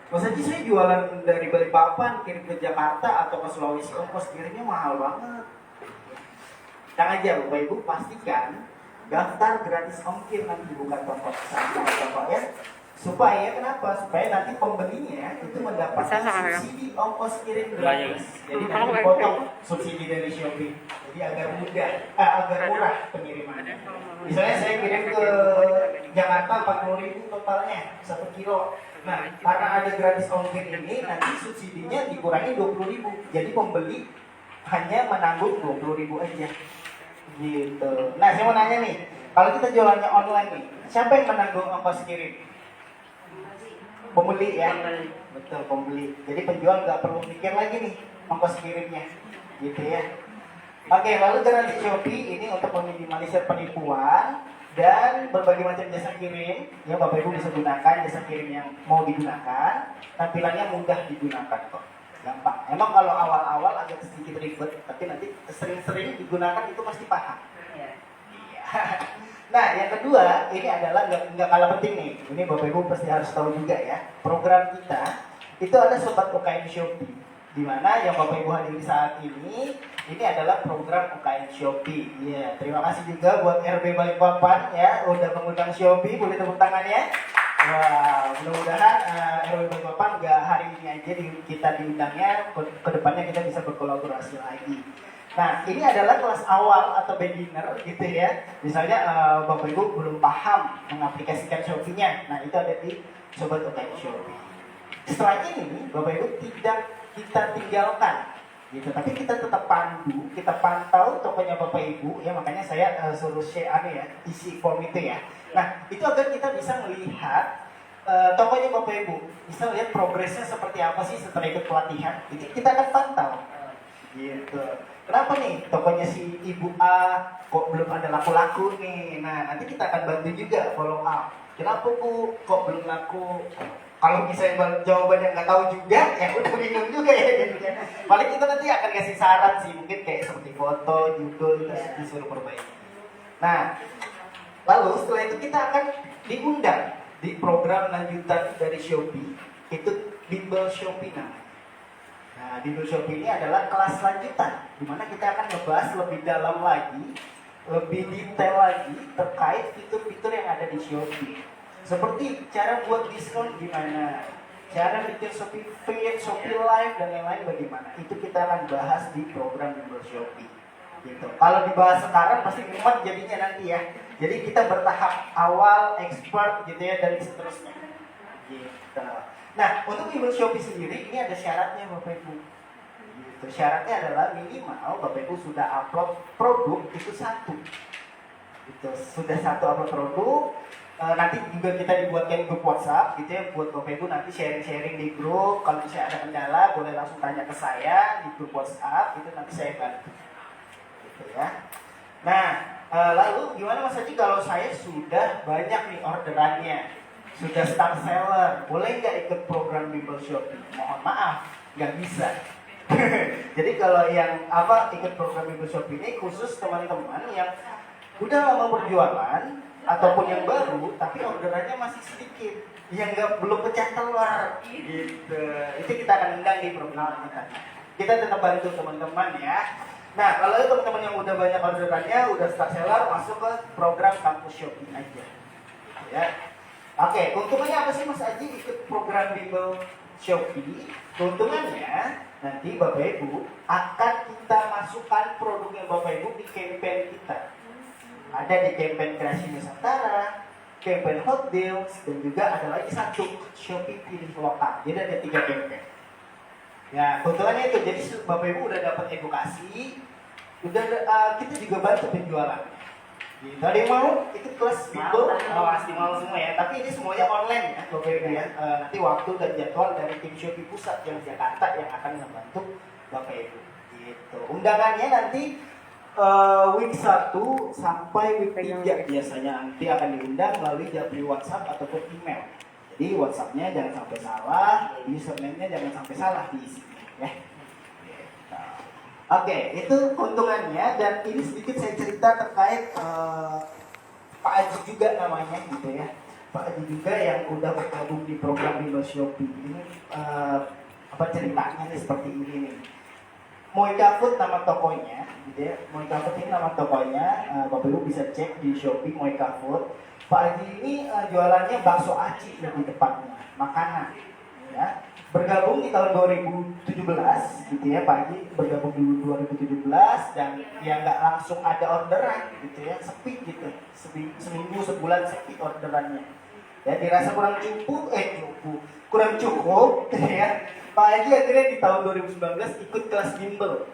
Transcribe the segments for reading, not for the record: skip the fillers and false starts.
Maksudnya saya jualan dari Balikpapan kirim ke Jakarta atau ke Sulawesi, ongkos kirimnya mahal banget. Tenang aja Bapak Ibu, pastikan daftar gratis ongkir nanti bukan toko sama Bapak ya. Supaya kenapa? Supaya nanti pembelinya itu mendapat subsidi ongkos kirim gratis. Jadi nanti dipotong subsidi dari Shopee. Jadi agar mudah, agar murah pengirimannya. Misalnya saya kirim ke Jakarta 40.000 totalnya 1 kilo. Nah, karena ada gratis ongkir ini, nanti subsidinya dikurangi 20.000. Jadi pembeli hanya menanggung 20.000 aja. Gitu. Nah, saya mau nanya nih, kalau kita jualannya online nih, siapa yang menanggung ongkos kirim? Pembeli ya, betul pembeli. Jadi penjual nggak perlu mikir lagi nih ongkos kirimnya, gitu ya. Oke, lalu garansi Shopee ini untuk meminimalisir penipuan dan berbagai macam jasa kirim. Ya Bapak Ibu bisa gunakan jasa kirim yang mau digunakan. Tampilannya mudah digunakan kok, gampang. Emang kalau awal-awal agak sedikit ribet, tapi nanti sering-sering digunakan itu pasti paham. Iya. Nah, yang kedua, ini adalah nggak kalah penting nih. Ini Bapak Ibu pasti harus tahu juga ya. Program kita itu ada Sobat UKM Shopee, di mana yang Bapak Ibu hadiri saat ini adalah program UKM Shopee. Ya, terima kasih juga buat RB Balikpapan ya, udah mengundang Shopee, boleh tepuk tangannya. Wah, mudah-mudahan RB Balikpapan nggak hari ini aja kita diundangnya, kedepannya kita bisa berkolaborasi lagi. Nah, ini adalah kelas awal atau beginner gitu ya. Misalnya Bapak Ibu belum paham mengaplikasikan Shopee-nya. Nah, itu ada di Sobat UKM Shopee. Setelah ini, Bapak Ibu tidak kita tinggalkan gitu, tapi kita tetap pandu, kita pantau tokonya Bapak Ibu ya, makanya saya suruh share ya, isi form itu ya. Nah, itu agar kita bisa melihat tokonya Bapak Ibu, bisa lihat progresnya seperti apa sih setelah ikut pelatihan. Itu kita akan pantau gitu. Kenapa nih tokonya si Ibu A kok belum ada laku-laku nih? Nah, nanti kita akan bantu juga follow up. Kenapa Bu kok belum laku? Kalau misalnya jawabannya nggak tahu juga, ya udah bingung juga ya gitu kan. Paling kita nanti akan kasih saran sih, mungkin kayak seperti foto, judul, terus disuruh perbaiki. Nah, lalu setelah itu kita akan diundang di program lanjutan dari Shopee, itu Bimbel Shopee namanya. Nah, Bimbel Shopee ini adalah kelas lanjutan, di mana kita akan ngebahas lebih dalam lagi, lebih detail lagi terkait fitur-fitur yang ada di Shopee. Seperti cara buat diskon gimana, cara bikin Shopee Feed, Shopee Live, dan lain-lain bagaimana. Itu kita akan bahas di program Bimbel Shopee. Gitu. Kalau dibahas sekarang pasti mumet jadinya nanti ya. Jadi kita bertahap awal, expert gitu ya, dan seterusnya. Gitu. Nah, untuk Bimbel Shopee sendiri ini ada syaratnya Bapak Ibu. Gitu. Syaratnya adalah minimal Bapak Ibu sudah upload produk itu 1. Gitu. Sudah 1 upload produk. Nanti juga kita dibuatkan grup WhatsApp gitu ya, buat Bapak Ibu nanti sharing-sharing di grup. Kalau misalnya ada kendala boleh langsung tanya ke saya di grup WhatsApp, itu nanti saya bantu. Gitu ya. Nah, lalu gimana Mas Haji kalau saya sudah banyak nih orderannya, sudah star seller, boleh nggak ikut program Bimbel Shopee? Mohon maaf, nggak bisa. Jadi kalau yang ikut program Bimbel Shopee ini khusus teman-teman yang udah lama berjualan ataupun yang baru tapi orderannya masih sedikit, yang belum pecah telur gitu. Itu kita akan undang di program kita. Kita tetap bantu teman-teman ya. Nah, kalau teman-teman yang udah banyak orderannya, udah star seller, masuk ke program Kampus Shopee aja. Ya. Oke, keuntungannya apa sih Mas Aji ikut program Bimbel Shopee? Keuntungannya nanti Bapak Ibu akan kita masukkan produknya Bapak Ibu di campaign kita. Ada di campaign Kreasi Nusantara, campaign Hot Deals, dan juga ada lagi satu Shopee Pilih Lokal. Jadi ada 3 campaign. Ya, keuntungannya itu, jadi Bapak Ibu udah dapat edukasi, udah kita juga bantu penjualan. Gitu. Ada yang mau ikut kelas Bimbel? Pasti mau semua ya. Tapi ini semuanya online ya, Bapak Ibu ya. Nanti waktu dan jadwal dari tim Shopee Pusat yang Jakarta yang akan membantu Bapak Ibu. Gitu. Undangannya nanti week 1 sampai week 3 biasanya nanti akan diundang melalui japri WhatsApp ataupun email. Jadi WhatsApp-nya jangan sampai salah, username-nya jangan sampai salah diisinya ya. Oke, itu keuntungannya, dan ini sedikit saya cerita terkait Pak Aji juga namanya gitu ya. Pak Haji juga yang udah bergabung di program Bimbel Shopee. Ini apa ceritanya nih seperti ini nih. Moika Food nama tokonya, gitu ya. Moika Food ini nama tokonya, Bapak Ibu bisa cek di Shopee Moika Food. Pak Haji ini jualannya bakso aci lebih tepatnya, makanan, ya. Bergabung di tahun 2017, gitu ya. Pak Haji bergabung di 2017 dan ya nggak langsung ada orderan, gitu ya, sepi gitu, seminggu sebulan sepi orderannya. Ya dirasa kurang cukup, gitu ya. Pak Haji akhirnya di tahun 2019 ikut kelas bimbel.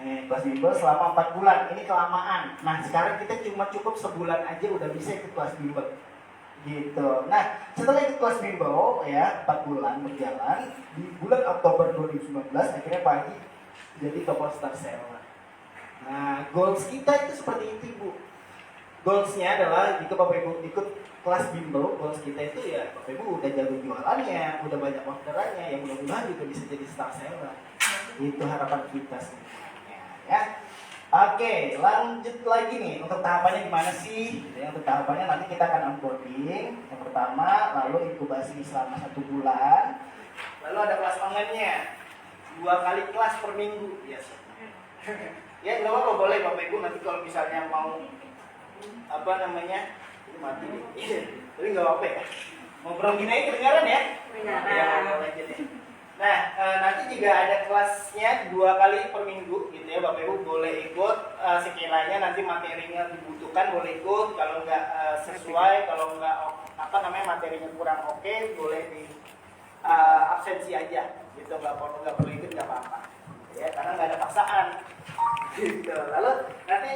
Kelas bimbel selama 4 bulan, ini kelamaan. Nah sekarang kita cuma cukup sebulan aja udah bisa ikut kelas bimbel. Gitu. Nah setelah ikut kelas bimbel ya 4 bulan berjalan, di bulan Oktober 2019 akhirnya Pak Haji jadi tokoh star seller. Nah goals kita itu seperti itu Bu. Goalsnya adalah jika Bapak Ibu ikut kelas bimbel, goals kita itu ya Bapak Ibu udah jago jualannya, udah banyak orderannya, yang mudah-mudahan juga bisa jadi star seller. Itu harapan kita sebenarnya ya. Oke, lanjut lagi nih untuk tahapannya gimana sih? Untuk tahapannya nanti kita akan onboarding. Yang pertama, lalu inkubasi selama 1 bulan. Lalu ada kelas online-nya 2 kali kelas per minggu biasa. Ya nggak apa-apa, boleh Bapak Ibu nanti kalau misalnya mau apa namanya ini mati nih. Tapi nggak apa-apa ya. Ngobrol gini aja kedengaran ya? Ya, ngobrol aja deh. Nah, nanti juga ada kelasnya 2 kali per minggu gitu ya. Bapak Ibu boleh ikut sekiranya nanti materinya dibutuhkan boleh ikut. Kalau nggak sesuai, kalau nggak apa namanya materinya kurang oke, boleh di absensi aja gitu. Nggak perlu ikut nggak apa-apa. Ya, karena nggak ada paksaan. Gitu. Lalu nanti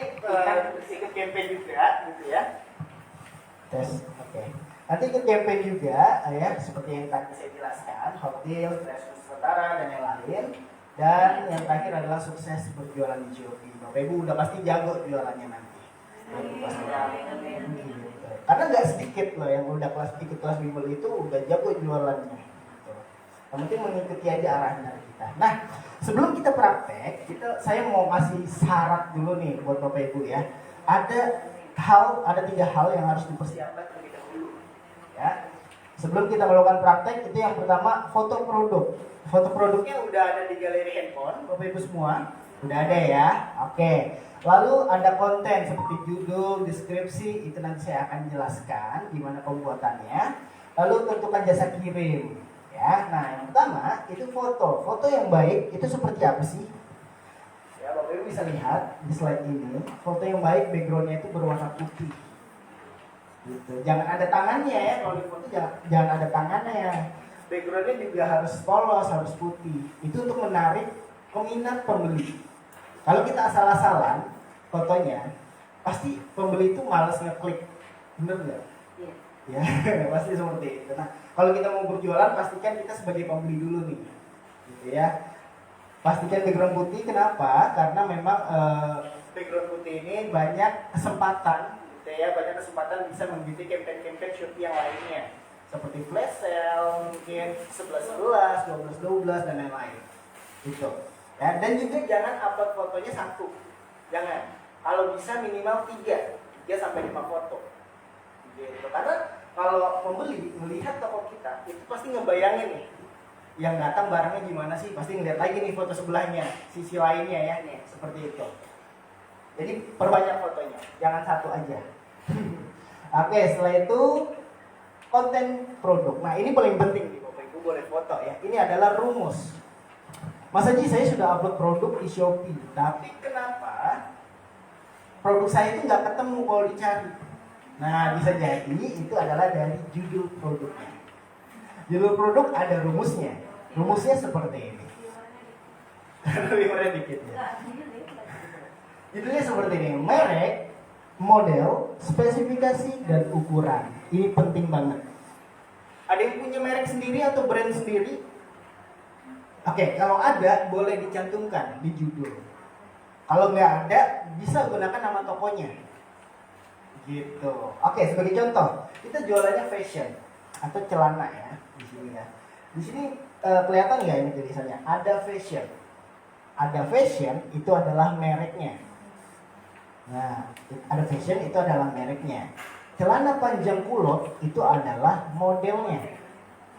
ikut campaign juga gitu ya. Tes, oke. Nanti ikut campaign juga ya, seperti yang tadi saya jelaskan, hotel, restoran Nusantara dan yang lain. Dan yang terakhir adalah sukses berjualan di Shopee. Bapak Ibu udah pasti jago jualannya nanti. Karena nggak sedikit loh yang udah ikut kelas bimbel itu udah jago jualannya. Yang penting mengikuti aja arahan dari kita. Nah, sebelum kita praktek, saya mau kasih syarat dulu nih buat Bapak Ibu ya. Ada 3 hal yang harus dipersiapkan terlebih dahulu. Ya. Sebelum kita melakukan praktek, itu yang pertama foto produk. Foto produknya udah ada di galeri handphone, Bapak Ibu semua. Udah ada ya. Oke. Lalu ada konten seperti judul, deskripsi, itu nanti saya akan jelaskan gimana pembuatannya. Lalu tentukan jasa kirim. Ya, nah yang pertama itu foto. Foto yang baik itu seperti apa sih? Ya, Bapak Ibu bisa lihat di slide ini. Foto yang baik backgroundnya itu berwarna putih. Gitu. Jangan ada tangannya ya, kalau di foto jangan ada tangannya. Backgroundnya juga harus polos, harus putih. Itu untuk menarik peminat pembeli. Kalau kita asal-asalan fotonya, pasti pembeli itu malas ngeklik, bener nggak? Iya. Ya, pasti seperti itu. Nah, kalau kita mau berjualan, pastikan kita sebagai pembeli dulu nih, gitu ya. Pastikan background putih. Kenapa? Karena memang background putih ini banyak kesempatan, gitu ya. Banyak kesempatan bisa mengikuti campaign-campaign Shopee yang lainnya, seperti flash sale, mungkin 11-11, 12-12 dan lain-lain. Gitu. Ya, dan juga jangan upload fotonya 1. Jangan. Kalau bisa minimal 3 sampai 5 foto. Gitu. Karena kalau pembeli melihat toko kita, itu pasti ngebayangin nih, yang datang barangnya gimana sih, pasti ngeliat lagi nih foto sebelahnya, sisi lainnya ya, nih, seperti itu. Jadi perbanyak fotonya, jangan 1 aja. Oke, setelah itu konten produk. Nah ini paling penting nih Bapak Ibu boleh foto ya. Ini adalah rumus. Mas Haji, saya sudah upload produk di Shopee, tapi kenapa produk saya itu nggak ketemu kalau dicari? Nah, bisa jadi itu adalah dari judul produknya. Judul produk ada rumusnya. Rumusnya seperti ini. Lebih mudah dikit ya. Judulnya seperti ini. Merek, model, spesifikasi, dan ukuran. Ini penting banget. Ada yang punya merek sendiri atau brand sendiri? Oke, kalau ada boleh dicantumkan di judul. Kalau nggak ada, bisa gunakan nama tokonya. Gitu. Oke, sebagai contoh, kita jualannya fashion atau celana ya di sini ya. Di sini kelihatan nggak ini tulisannya? Ada fashion. Ada fashion itu adalah mereknya. Nah, ada fashion itu adalah mereknya. Celana panjang kulot itu adalah modelnya.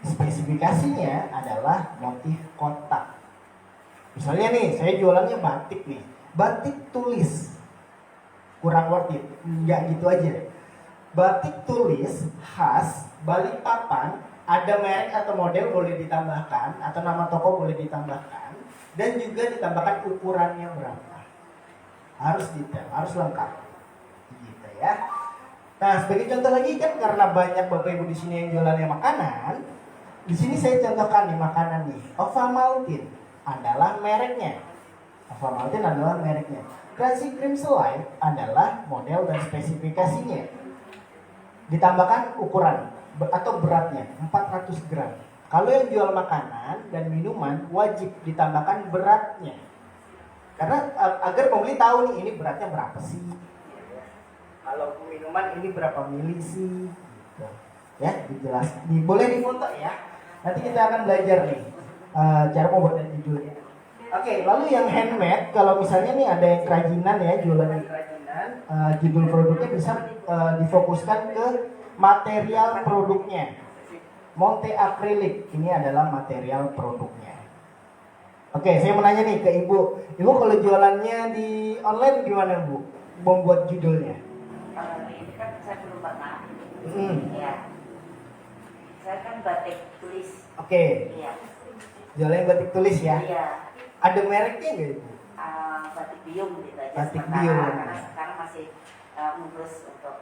Spesifikasinya adalah motif kotak. Misalnya nih, saya jualannya batik nih. Batik tulis. Kurang worth it. Enggak gitu aja. Batik tulis khas Balikpapan, ada merek atau model boleh ditambahkan, atau nama toko boleh ditambahkan, dan juga ditambahkan ukurannya berapa. Harus detail, harus lengkap. Gitu ya. Nah, sebagai contoh lagi kan karena banyak Bapak Ibu di sini yang jualannya makanan, di sini saya contohkan nih makanan nih. Ovomaltine adalah mereknya. Ovomaltine adalah mereknya. Crunchy Cream Slide adalah model dan spesifikasinya. Ditambahkan ukuran atau beratnya 400 gram. Kalau yang jual makanan dan minuman wajib ditambahkan beratnya. Karena agar pembeli tahu nih ini beratnya berapa sih. Kalau minuman ini berapa mili sih? Gitu. Ya, dijelaskan. Boleh difoto ya. Nanti kita akan belajar nih cara pembuatan judulnya. Oke, lalu yang handmade, kalau misalnya nih ada yang kerajinan ya, jualan kerajinan, judul produknya bisa difokuskan ke material produknya. Monte akrilik, ini adalah material produknya. Oke, saya mau nanya nih ke Ibu. Ibu kalau jualannya di online gimana Bu? Membuat judulnya? Ini kan saya belum pernah. Ya. Saya kan batik tulis. Oke. Iya. Jualan batik tulis ya? Iya. Ada mereknya nggak Ibu? Batik biung gitu aja. Batik sementara, biung. Karena sekarang masih ngurus untuk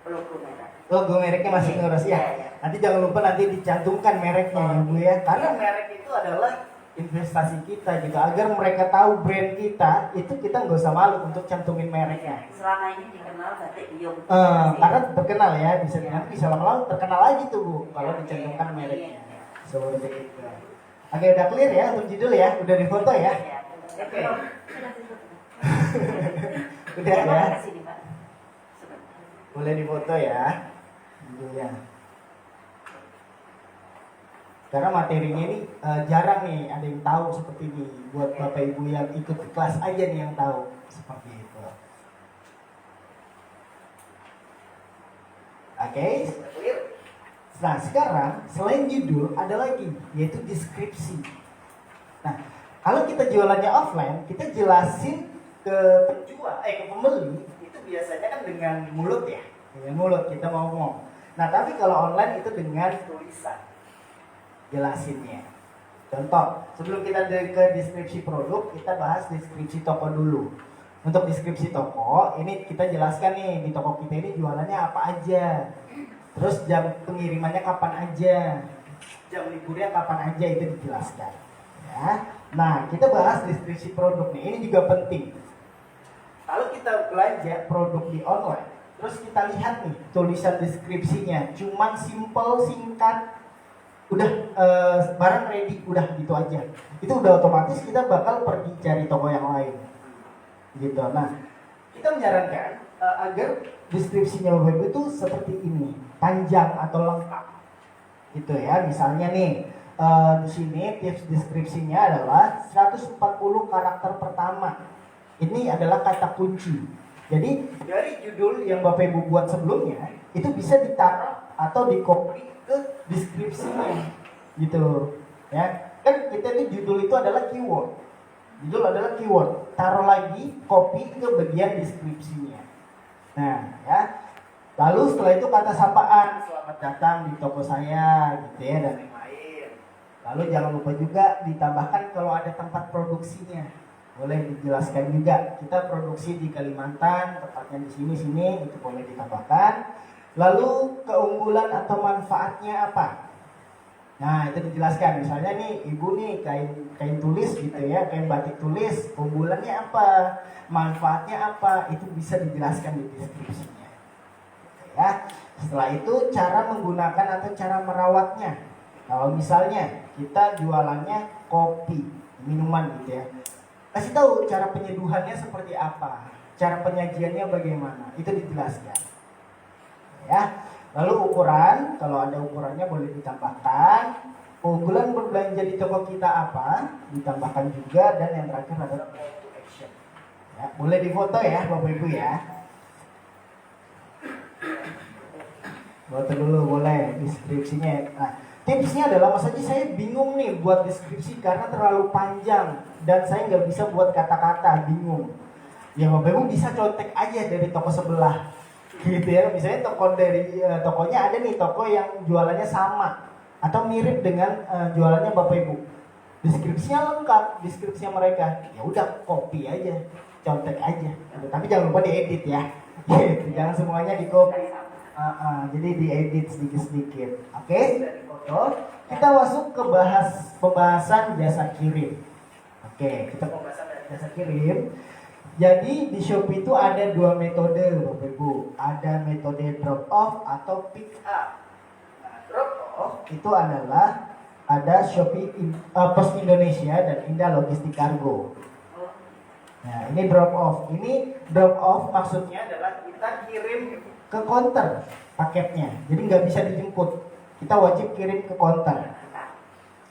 logo merek. Logo mereknya masih ngurus ya? Iya. Nanti jangan lupa nanti dicantumkan mereknya ya Bu ya. Karena merek itu adalah investasi kita gitu. Agar mereka tahu brand kita, itu kita nggak usah malu untuk cantumin mereknya. Selama ini dikenal batik biung. Karena terkenal ya, bisa lama-lama terkenal lagi tuh Bu kalau dicantumkan mereknya. Seperti itu. Oke, udah clear ya untuk judul ya, udah difoto ya. Oke. Udah ya. Boleh difoto ya judulnya. Karena materinya ini jarang nih ada yang tahu seperti ini. Buat Bapak Ibu yang ikut kelas aja nih yang tahu seperti itu. Oke, clear? Nah sekarang selain judul ada lagi yaitu deskripsi. Nah kalau kita jualannya offline kita jelasin ke penjual, ke pembeli itu biasanya kan dengan mulut ya, dengan mulut kita ngomong. Nah tapi kalau online itu dengan tulisan jelasinnya. Contoh, sebelum kita ke deskripsi produk, kita bahas deskripsi toko dulu. Untuk deskripsi toko, ini kita jelaskan nih di toko kita ini jualannya apa aja. Terus jam pengirimannya kapan aja, jam liburnya kapan aja itu dijelaskan. Ya. Nah, kita bahas deskripsi produk nih. Ini juga penting. Kalau kita belanja produk di online, terus kita lihat nih tulisan deskripsinya, cuman simple, singkat, udah barang ready, udah gitu aja. Itu udah otomatis kita bakal pergi cari toko yang lain. Gitu. Nah, kita menyarankan agar deskripsinya Bapak Ibu itu seperti ini, panjang atau lengkap. Gitu ya. Misalnya nih, di sini tips deskripsinya adalah 140 karakter pertama. Ini adalah kata kunci. Jadi dari judul yang Bapak Ibu buat sebelumnya itu bisa ditaruh atau di-copy ke deskripsinya. Gitu. Ya. Kan kita ini judul itu adalah keyword. Judul adalah keyword. Taruh lagi, copy ke bagian deskripsinya. Nah, ya. Lalu setelah itu kata sapaan, selamat datang di toko saya, gitu ya, dan lain-lain. Lalu jangan lupa juga ditambahkan kalau ada tempat produksinya. Boleh dijelaskan juga, kita produksi di Kalimantan, tepatnya di sini, itu boleh ditambahkan. Lalu keunggulan atau manfaatnya apa? Nah itu dijelaskan, misalnya nih ibu nih kain tulis gitu ya, kain batik tulis, keunggulannya apa, manfaatnya apa, itu bisa dijelaskan di deskripsinya. Ya, setelah itu cara menggunakan atau cara merawatnya. Kalau misalnya kita jualannya kopi, minuman gitu ya, kasih tahu cara penyeduhannya seperti apa, cara penyajiannya bagaimana, itu dijelaskan. Ya. Lalu ukuran, kalau ada ukurannya boleh ditambahkan. Keunggulan berbelanja di toko kita apa, ditambahkan juga. Dan yang terakhir adalah call to action. Ya, boleh difoto ya Bapak Ibu ya. Foto dulu boleh deskripsinya. Nah, tipsnya adalah mas Haji saya bingung nih buat deskripsi karena terlalu panjang dan saya nggak bisa buat kata-kata, bingung. Ya Bapak Ibu bisa contek aja dari toko sebelah, gitu ya. Misalnya toko dari tokonya ada nih toko yang jualannya sama atau mirip dengan jualannya Bapak Ibu. Deskripsinya lengkap, deskripsinya mereka. Ya udah copy aja, contek aja. Tapi jangan lupa diedit ya. Gitu. Jangan semuanya di copy. Jadi diedit sedikit-sedikit. Oke, dari foto kita masuk ke pembahasan jasa kirim. Oke, kita pembahasan dari jasa kirim. Jadi di Shopee itu ada dua metode Bapak Ibu. Ada metode drop off atau pick up. Nah, drop off itu adalah ada Shopee Pos Indonesia dan Indah Logistik Kargo. Nah, ini drop off. Ini drop off maksudnya adalah kita kirim ke counter paketnya, jadi nggak bisa dijemput, kita wajib kirim ke counter,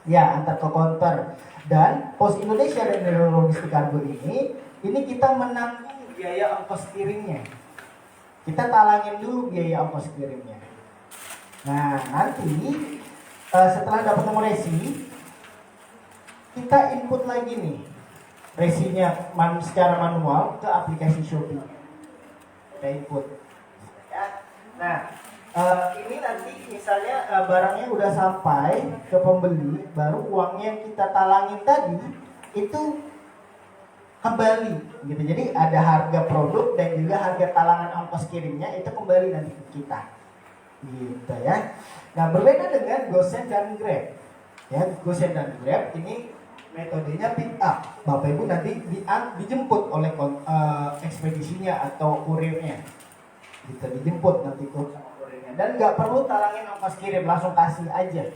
ya antar ke counter. Dan Pos Indonesia dan Indah Logistik Kargo ini kita menanggung biaya ongkos kirimnya, kita talangin dulu biaya ongkos kirimnya. Nah nanti setelah dapat nomor resi, kita input lagi nih resinya secara manual ke aplikasi Shopee, kita input. Nah, ini nanti misalnya barangnya udah sampai ke pembeli, baru uangnya yang kita talangin tadi itu kembali, gitu. Jadi ada harga produk dan juga harga talangan ongkos kirimnya itu kembali nanti ke kita, gitu ya. Nah, berbeda dengan GoSend dan Grab, ya. GoSend dan Grab ini metodenya pick up. Bapak Ibu nanti dijemput oleh ekspedisinya atau kurirnya. Bisa dijemput nanti kok sama kurirnya dan nggak perlu talangin ongkos kirim, langsung kasih aja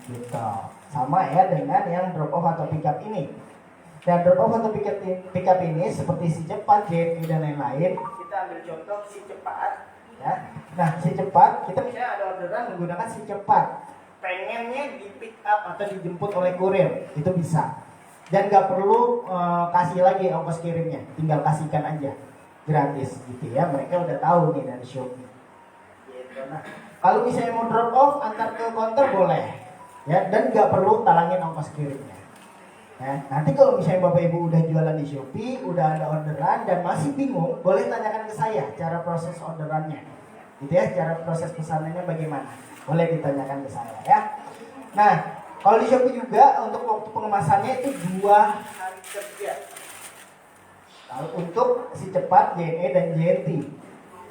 gitu. Sama ya dengan yang drop off atau pick up ini. Dan drop off atau pick up ini seperti Si Cepat, JNE dan lain-lain. Kita ambil contoh Si Cepat ya. Nah Si Cepat, kita misalnya ada orderan menggunakan Si Cepat, pengennya di pick up atau dijemput oleh kurir, itu bisa. Dan nggak perlu kasih lagi ongkos kirimnya, tinggal kasihkan aja, gratis gitu ya. Mereka udah tahu nih dari Shopee gitu. Nah kalau misalnya mau drop off antar ke counter boleh ya, dan nggak perlu talangin ongkos kirimnya ya. Nanti kalau misalnya Bapak Ibu udah jualan di Shopee, udah ada orderan dan masih bingung, boleh tanyakan ke saya cara proses orderannya gitu ya, cara proses pesanannya bagaimana, boleh ditanyakan ke saya ya. Nah kalau di Shopee juga untuk waktu pengemasannya itu 2 hari kerja. Untuk Si Cepat, JNE dan JNT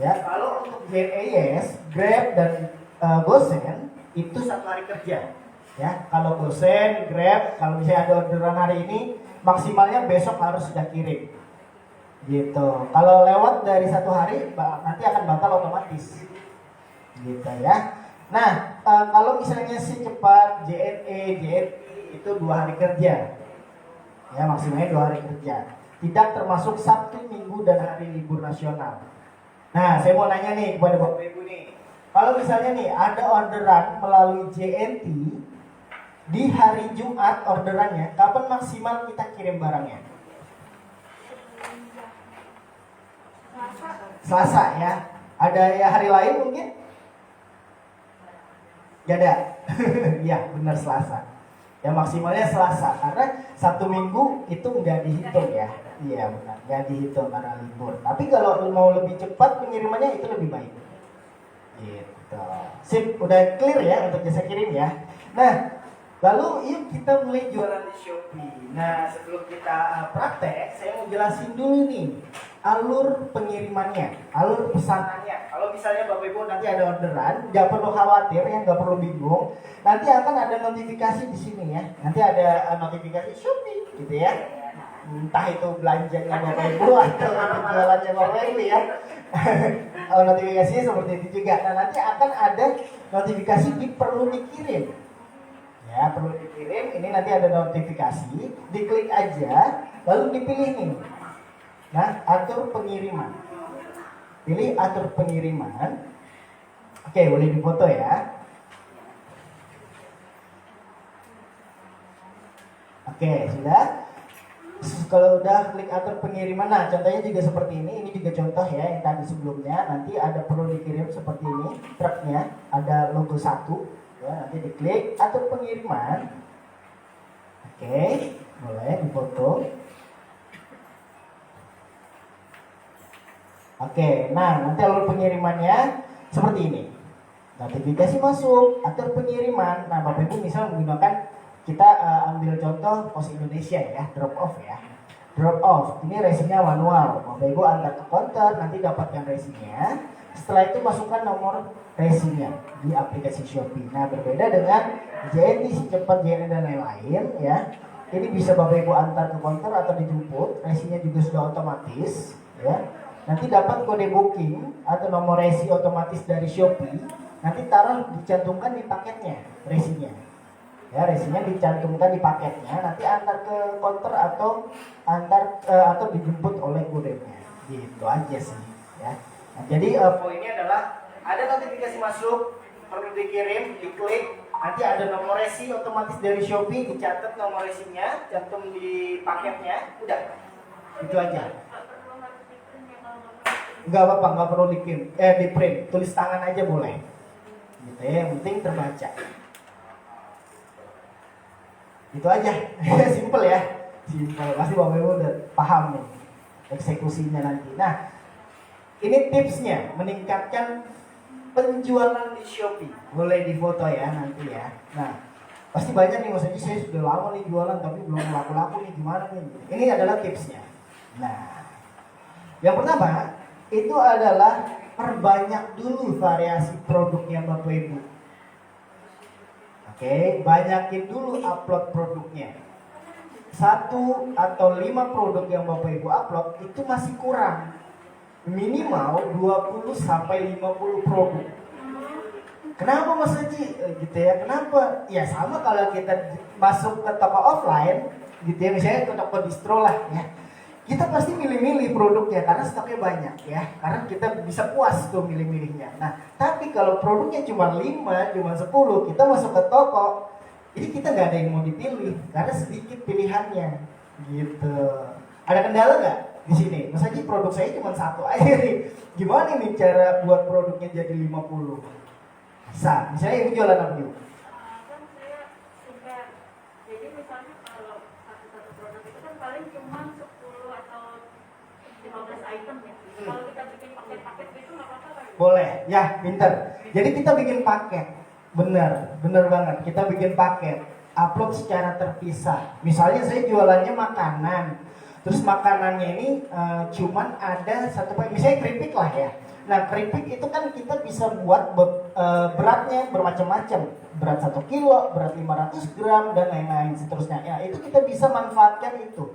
ya. Kalau untuk JNE Yes, Grab dan GoSend itu 1 hari kerja ya. Kalau GoSend, Grab, kalau misalnya ada orderan hari ini, maksimalnya besok harus sudah kirim gitu. Kalau lewat dari 1 hari nanti akan batal otomatis gitu ya. Nah kalau misalnya Si Cepat, JNE, JNT itu 2 hari kerja ya, maksimalnya 2 hari kerja, tidak termasuk Sabtu, Minggu, dan hari libur nasional. Nah, saya mau nanya nih kepada Bapak Ibu nih, kalau misalnya nih ada orderan melalui JNT di hari Jumat orderannya, kapan maksimal kita kirim barangnya? Selasa ya. Ada ya hari lain mungkin? Gak ada. Ya benar Selasa. Ya maksimalnya Selasa, karena Sabtu Minggu itu nggak dihitung ya. Iya benar, nggak dihitung karena libur. Tapi kalau mau lebih cepat pengirimannya itu lebih baik. Gitu. Sip, udah clear ya untuk jasa kirim ya. Nah, lalu yuk kita mulai jualan di Shopee. Nah, sebelum kita praktek, saya mau jelasin dulu nih alur pengirimannya, alur pesanannya. Kalau misalnya Bapak Ibu nanti ada orderan, nggak perlu khawatir ya, nggak perlu bingung. Nanti akan ada notifikasi di sini ya. Nanti ada notifikasi Shopee gitu ya. Entah itu belanjanya Bapak Ibu atau jualannya Bapak Ibu ya. Notifikasinya seperti itu juga. Nah, nanti akan ada notifikasi perlu dikirim. Ya, perlu dikirim. Ini nanti ada notifikasi, diklik aja, lalu dipilih nih. Nah, atur pengiriman. Pilih atur pengiriman. Oke, boleh difoto ya. Oke, sudah. kalau udah klik atur pengiriman, nah contohnya juga seperti ini juga contoh ya yang tadi sebelumnya. Nanti ada perlu dikirim seperti ini, truknya ada logo 1 ya, nanti diklik atur pengiriman. Oke, boleh difoto. Oke, nah nanti alur pengirimannya seperti ini. Notifikasi masuk, atur pengiriman. Nah Bapak Ibu misal menggunakan, kita ambil contoh Pos Indonesia ya, drop off ya. Drop off, ini resinya manual. Bapak Ibu antar ke counter, nanti dapatkan resinya. Setelah itu masukkan nomor resinya di aplikasi Shopee. Nah berbeda dengan JNT, si cepat, JNT dan lain-lain ya. Ini bisa Bapak Ibu antar ke counter atau dijemput, resinya juga sudah otomatis ya. Nanti dapat kode booking atau nomor resi otomatis dari Shopee. Nanti taruh dicantumkan di paketnya resinya. Ya, resinya dicantumkan di paketnya, nanti antar ke counter atau atau dijemput oleh kurirnya. Gitu aja sih, ya. Nah, jadi poinnya adalah ada notifikasi masuk, perlu dikirim, diklik, nanti ada nomor resi otomatis dari Shopee, dicatat nomor resinya, cantum di paketnya, udah. Itu aja. Enggak apa-apa, enggak perlu di print, tulis tangan aja boleh. Gitu ya, yang penting terbaca. Itu aja. Simple ya. Simple. Pasti Bapak Ibu udah paham nih eksekusinya nanti. Nah, ini tipsnya meningkatkan penjualan di Shopee. Boleh difoto ya nanti ya. Nah, pasti banyak nih, maksudnya saya sudah lama nih jualan tapi belum laku-laku nih, gimana nih? Ini adalah tipsnya. Nah, yang pertama itu adalah perbanyak dulu variasi produknya Bapak Ibu. Oke, banyakin dulu upload produknya. 1 atau 5 produk yang Bapak Ibu upload itu masih kurang. Minimal 20 sampai 50 produk. Kenapa Mas Haji? Gitu ya, kenapa? Ya sama kalau kita masuk ke toko offline, gitu ya, misalnya ke toko distro lah ya. Kita pasti milih-milih produknya karena stoknya banyak ya. Karena kita bisa puas tuh milih-milihnya. Nah, tapi kalau produknya cuma 5, cuma 10, kita masuk ke toko, jadi kita nggak ada yang mau dipilih karena sedikit pilihannya. Gitu. Ada kendala nggak di sini? Mas Haji, produk saya cuma 1 aja nih. Gimana nih cara buat produknya jadi 50? Bisa. Misalnya ibu jualan apa dulu? Kan saya suka, jadi misalnya kalau satu produk itu kan paling cuma 10 atau 15 item ya. Kalau kita bikin paket-paket gitu nggak apa-apa kan? Boleh, ya pinter. Jadi kita bikin paket, bener banget. Kita bikin paket, upload secara terpisah. Misalnya saya jualannya makanan, terus makanannya ini cuman ada satu paket, misalnya keripik lah ya. Nah keripik itu kan kita bisa buat beratnya bermacam-macam, berat 1 kilo, berat 500 gram dan lain-lain seterusnya. Ya itu kita bisa manfaatkan itu.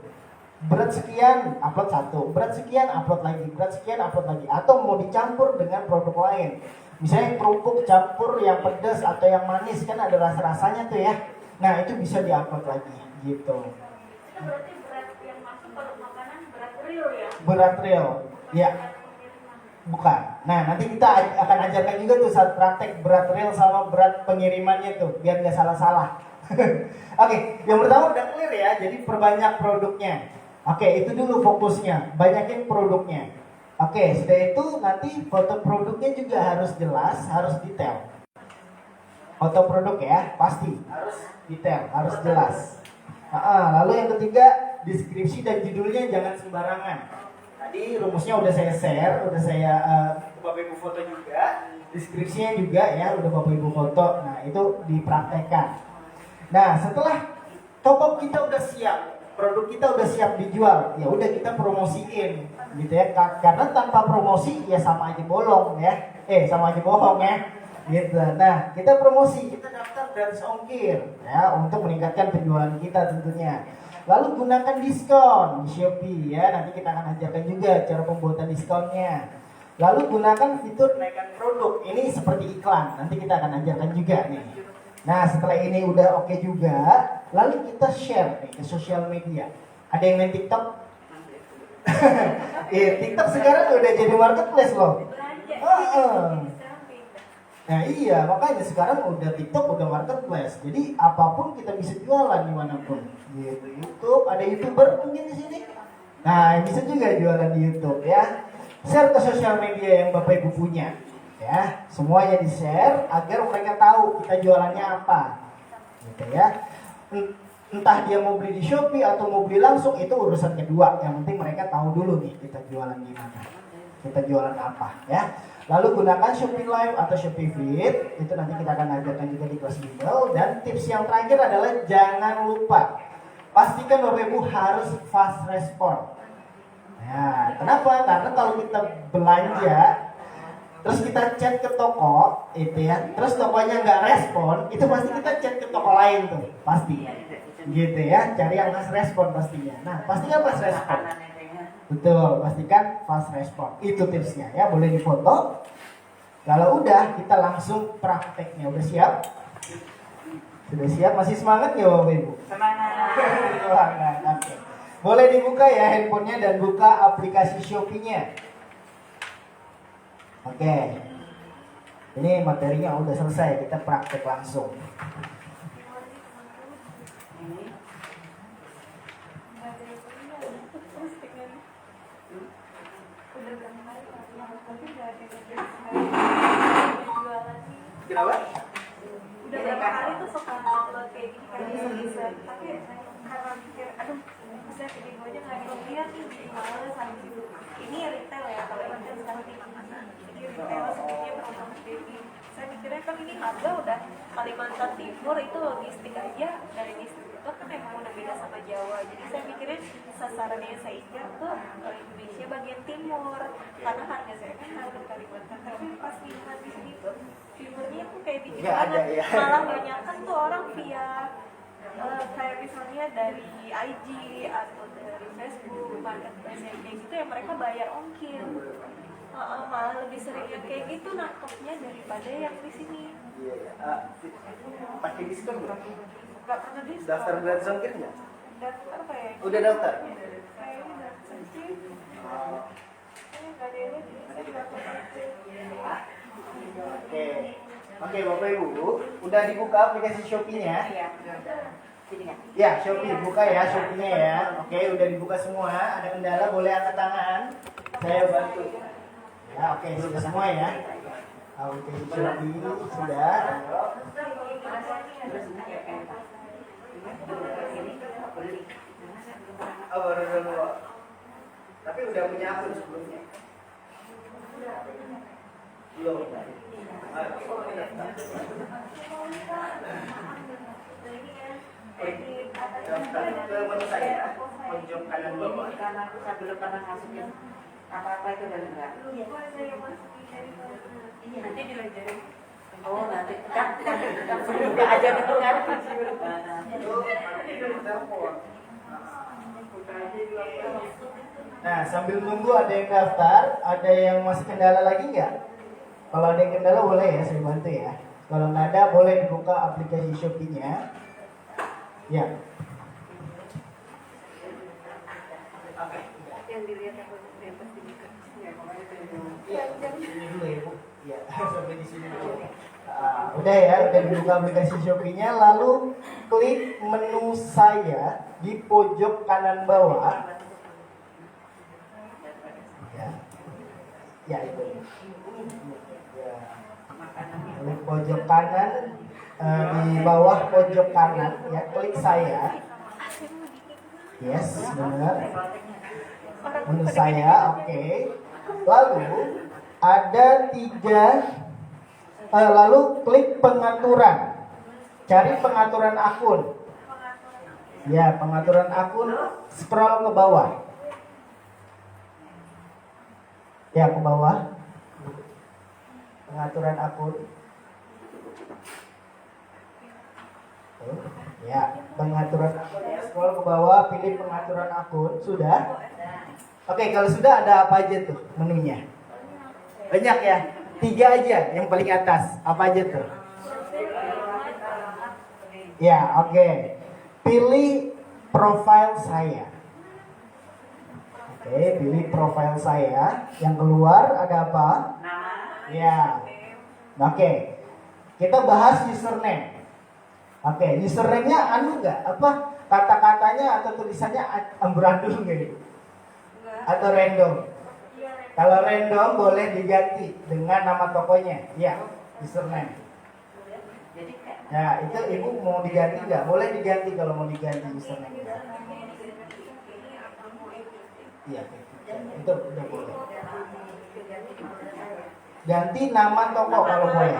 Berat sekian, upload 1, berat sekian, upload lagi, berat sekian, upload lagi. Atau mau dicampur dengan produk lain. Misalnya kerupuk campur yang pedas atau yang manis, kan ada rasa-rasanya tuh ya. Nah itu bisa diupload lagi, gitu. Itu berarti berat yang masuk kalau makanan berat real ya? Berat real, ya. Bukan. Nah nanti kita akan ajarkan juga tuh saat praktek berat real sama berat pengirimannya tuh, biar nggak salah-salah. Oke, yang pertama udah clear ya, jadi perbanyak produknya. Oke, itu dulu fokusnya, banyakin produknya. Oke, setelah itu nanti foto produknya juga harus jelas, harus detail. Foto produk ya, pasti harus detail, harus jelas. Lalu yang ketiga, deskripsi dan judulnya jangan sembarangan. Tadi rumusnya udah saya share, udah saya Bapak Ibu foto juga. Deskripsinya juga ya, udah Bapak Ibu foto. Nah, itu dipraktekkan. Nah, setelah toko kita udah siap, produk kita udah siap dijual, ya udah kita promosiin, gitu ya. Karena tanpa promosi ya sama aja bolong ya, sama aja bohong ya, gitu. Nah, kita promosi, kita daftar gratis ongkir, ya, untuk meningkatkan penjualan kita tentunya. Lalu gunakan diskon di Shopee ya, nanti kita akan ajarkan juga cara pembuatan diskonnya. Lalu gunakan fitur naikkan produk, ini seperti iklan, nanti kita akan ajarkan juga nih. Nah setelah ini udah oke juga, lalu kita share nih ke sosial media. Ada yang main TikTok? TikTok sekarang udah jadi marketplace loh. Nah iya, makanya sekarang udah TikTok udah marketplace. Jadi apapun kita bisa jualan dimanapun. Gitu. YouTube, ada YouTuber mungkin di sini. Nah bisa juga jualan di YouTube ya. Share ke sosial media yang Bapak Ibu punya. Ya, semuanya di share agar mereka tahu kita jualannya apa. Gitu ya. Entah dia mau beli di Shopee atau mau beli langsung itu urusan kedua. Yang penting mereka tahu dulu nih kita jualan gimana. Kita jualan apa ya. Lalu gunakan Shopee Live atau Shopee Feed, itu nanti kita akan ajarkan juga di kelas bimbel. Dan tips yang terakhir adalah jangan lupa pastikan Bapak Ibu harus fast respon. Nah, kenapa? Karena kalau kita belanja, terus kita chat ke toko, itu ya, terus tokonya nggak respon, itu pasti kita chat ke toko lain tuh, pasti. Gitu ya, cari yang fast respon pastinya. Nah, pastikan fast respon. Betul, pastikan fast respon. Itu tipsnya ya, boleh difoto. Kalau udah, kita langsung prakteknya. Udah siap? Sudah siap? Masih semangat ya Bapak Ibu? Semangat. Semangat, oke. Boleh dibuka ya handphonenya dan buka aplikasi Shopee-nya. Oke. Ini materinya udah selesai, kita praktek langsung. Kenapa? Udah berapa kali tuh suka upload kayak gini kan bisa tapi karena mikir aduh bisa bikin gue aja nggak lihat nih jadi males habis itu ini retail ya kalau ini kan sekarang di retail sepertinya promosi baby saya mikirnya kan ini harga udah Kalimantan Timur itu logistik aja dari distributor kan emang udah beda sama Jawa jadi saya mikirnya sasaran yang saya incar tuh Indonesia bagian timur karena harga saya kan harga Kalimantan tapi pas di sini tuh timurnya tuh kayak dikit banget ya. malah banyak kan tuh orang via kayak misalnya dari IG atau dari Facebook marketplace yang kayak gitu ya mereka bayar ongkir malah lebih sering yang kayak gitu nangkepnya daripada yang di sini Pakai diskon nggak? nggak pernah diskon Daftar gratis ongkir nggak? daftar kayak Udah daftar? kayaknya daftar sih nggak ada yang saya daftar Oke Bapak Ibu, udah dibuka aplikasi Shopee-nya? Iya. Sini nggak? Ya, Shopee, buka ya Shopee-nya ya. Oke, udah dibuka semua. Ada kendala boleh angkat tangan. Saya bantu. Ya, oke, sudah semua ya. Aplikasi Shopee sudah. Oh, baru dulu. Tapi udah punya akun sebelumnya. Belum. Ke menu saya, pojok kanan bawah. Karena saya belum pernah masukin apa-apa itu dari enggak. ini nanti dilajarin Oh nanti kan belum nggak aja itu kan. Nah, sambil nunggu ada yang daftar, ada yang masih kendala lagi nggak? Kalau ada yang kendala boleh ya, saya bantu ya. Kalau nggak ada, boleh dibuka aplikasi Shopee-nya. Ya. Oke. yang dilihat yang pasti dibuka Iya, ini dulu ya Bu. Iya, sampai di sini dulu. Udah ya, udah dibuka aplikasi Shopee-nya, lalu klik menu saya di pojok kanan bawah. Ya, ya itu. Ya. Klik pojok kanan di bawah pojok kanan, ya klik saya. Yes, benar. Menu saya, oke. Lalu ada lalu klik pengaturan. Cari pengaturan akun. Ya, pengaturan akun, scroll ke bawah. Ya, ke bawah. Pengaturan akun. Ya, pengaturan akun. Scroll ke bawah, pilih pengaturan akun. Sudah? Oke, kalau sudah ada apa aja tuh menunya? Banyak ya? 3 aja yang paling atas. Apa aja tuh? Ya, oke. Pilih profil saya. Oke, pilih profil saya. Yang keluar ada apa? Nama. Ya. Oke. Kita bahas username. Oke, username-nya anu nggak? Apa kata-katanya atau tulisannya amburadul nggak gitu? Atau random? Kalau random boleh diganti dengan nama tokonya. Iya, username. Jadi kayak Nah, itu ibu mau diganti nggak? Boleh diganti kalau mau diganti username. Iya, itu udah boleh. Ganti nama toko kalau boleh.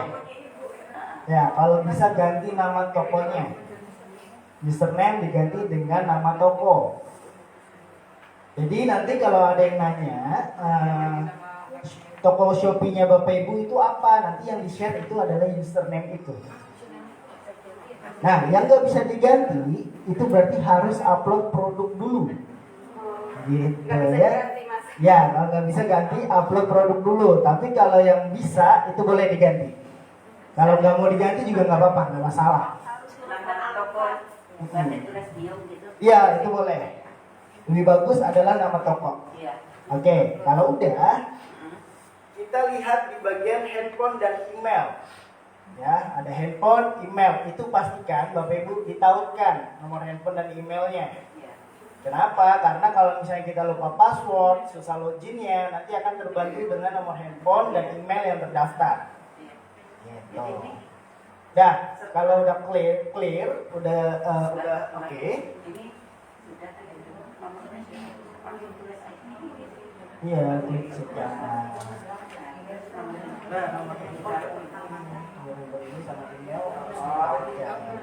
Ya, kalau bisa ganti nama tokonya. Username diganti dengan nama toko. Jadi nanti kalau ada yang nanya, toko Shopee-nya Bapak Ibu itu apa? Nanti yang di-share itu adalah username itu. Nah, yang nggak bisa diganti itu berarti harus upload produk dulu. Gitu ya. Ya, kalau nggak bisa ganti, upload produk dulu. Tapi kalau yang bisa itu boleh diganti. Kalau nggak mau diganti juga nggak apa-apa, nggak masalah. nama toko batik tulis bio gitu. Iya, itu boleh. Lebih bagus adalah nama toko. Iya. Oke, kalau udah, kita lihat di bagian handphone dan email. Ya, ada handphone, email. Itu pastikan Bapak Ibu ditautkan nomor handphone dan emailnya. Iya. Kenapa? Karena kalau misalnya kita lupa password, susah loginnya, nanti akan terbantu dengan nomor handphone dan email yang terdaftar. Gitu. Nah, kalau udah clear, udah oke. Ini sudah ada nomornya pakai tulis aja. Iya, klik sekian. Nah, nomor handphone ini sama email harus ditautkan.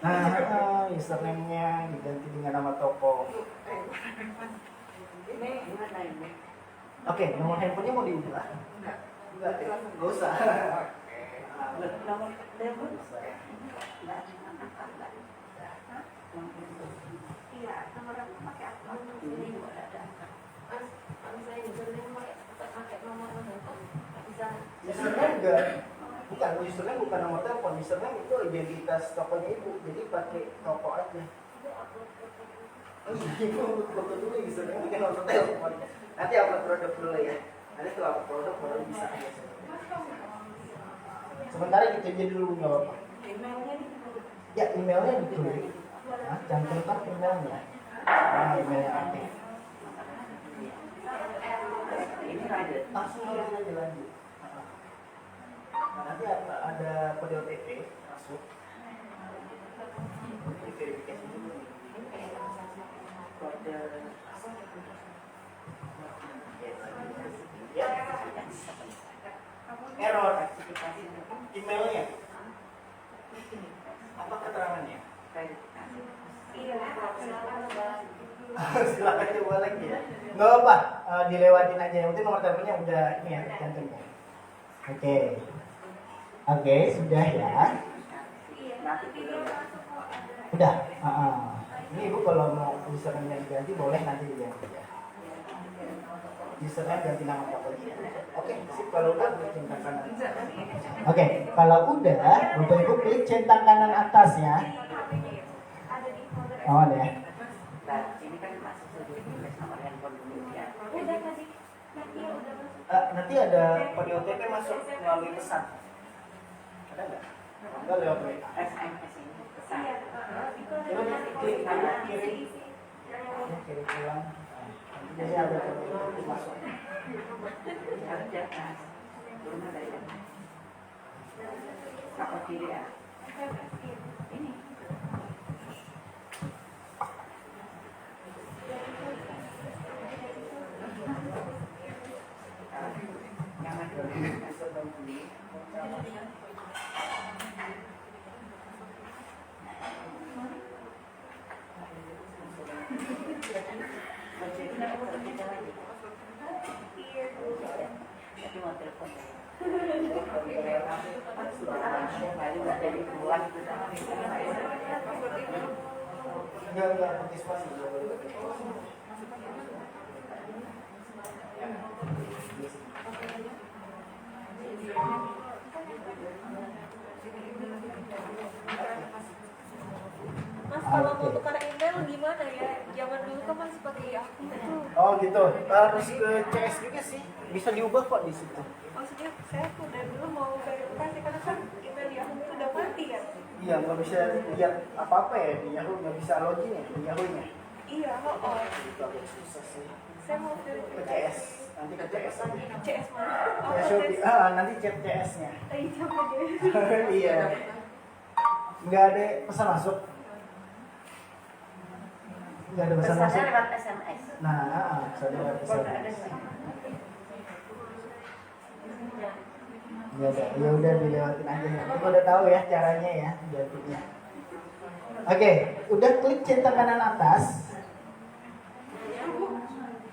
Nah, username-nya diganti dengan nama toko. Gimana ini? Oke, nomor handphonenya mau diubah? Enggak, nggak usah. Nomor telepon? Iya, nomor aku pakai apa? Ini nggak ada. Kalau saya username pakai nomor handphone nggak bisa. Username enggak, bukan username, bukan nomor telepon. Username itu identitas tokonya ibu, jadi pakai toko aja. Ibu foto dulu username bukan nomor telepon. Nanti upload produk dulu ya. Nanti setelah upload produk baru bisa. Sementara kita aja dulu nggak apa-apa. Emailnya di Ya, emailnya ditulis. Nah, cantumkan emailnya. Nah, emailnya aktif. ini lanjut. Langsung aja lanjut. Nah, nanti ada kode OTP masuk. Verifikasi dulu. Kode Ya. Error emailnya. Apa keterangannya? Iya, Silakan coba lagi ya. Nggak apa, dilewatin aja. Yang penting nomor teleponnya udah ini ya, cantumnya. Oke. Oke, sudah ya. nanti dulu. Udah. Ini ibu kalau mau username diganti boleh nanti diganti ya. Username ganti nama tokonya. Oke, sip, kalau udah klik centang kanan. Oke, kalau udah, Bapak Ibu klik centang kanan atas ya. ada di folder. Oh, ada ya. Nah, ini kan masih sudah tulis nomor handphone dulu ya. Udah tadi, nanti udah masuk. Nanti ada kode OTP masuk melalui pesan. Ada nggak? Enggak lewat WA. SMS ini pesan. Iya, itu Coba ada klik kanan kiri. isi. Kiri pulang. Nanti biasanya ada kode OTP masuk. Kerja kan. Belum ada ya. Apa kiri ya? Ini. Jangan dulu. Tapi mau telepon. Baru nggak jadi bulan. Enggak antisipasi. Mas, kalau mau tukar email gimana ya? Zaman dulu suka mas pakai akun itu. Oh gitu. Harus ke CS juga sih. Bisa diubah kok di situ. Maksudnya saya tuh dari dulu mau verifikasi karena kan email Yahoo itu udah mati kan. Iya, nggak bisa lihat apa-apa ya di Yahoo, nggak bisa login ya di Yahoo-nya. Iya, oh. Itu agak susah sih. Saya mau Ke verifikasi. CS, nanti ke CS aja. CS mana? Oh, Ya Shopee, nanti chat CS-nya. Iya, deh. Iya. Nggak ada pesan masuk. Nggak ada pesan Pesannya masuk. lewat SMS. Nah, pesan lewat Kok nggak ada SMS. sih? Ya udah dilewatin aja. Kita udah tahu ya caranya ya, jadinya. Oke, udah klik centang kanan atas.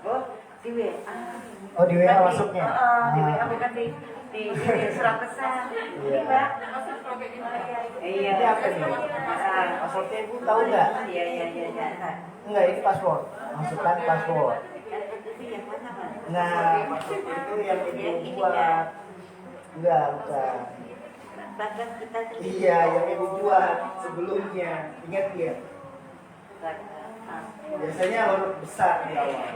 Oh, di WA. Oh, di WA masuknya. Di Ah. WA bukan di surat pesan. Ini Iya. Mbak. Iya. Ini apa nih? Passwordnya ibu tahu nggak? Iya. Enggak, ini password. Masukkan password. Itu yang mana, Mas? Nah, password itu yang ibu buat. Enggak, bukan. Bahkan kita Iya, yang ibu buat sebelumnya. Ingat ya? Biasanya huruf besar di awal.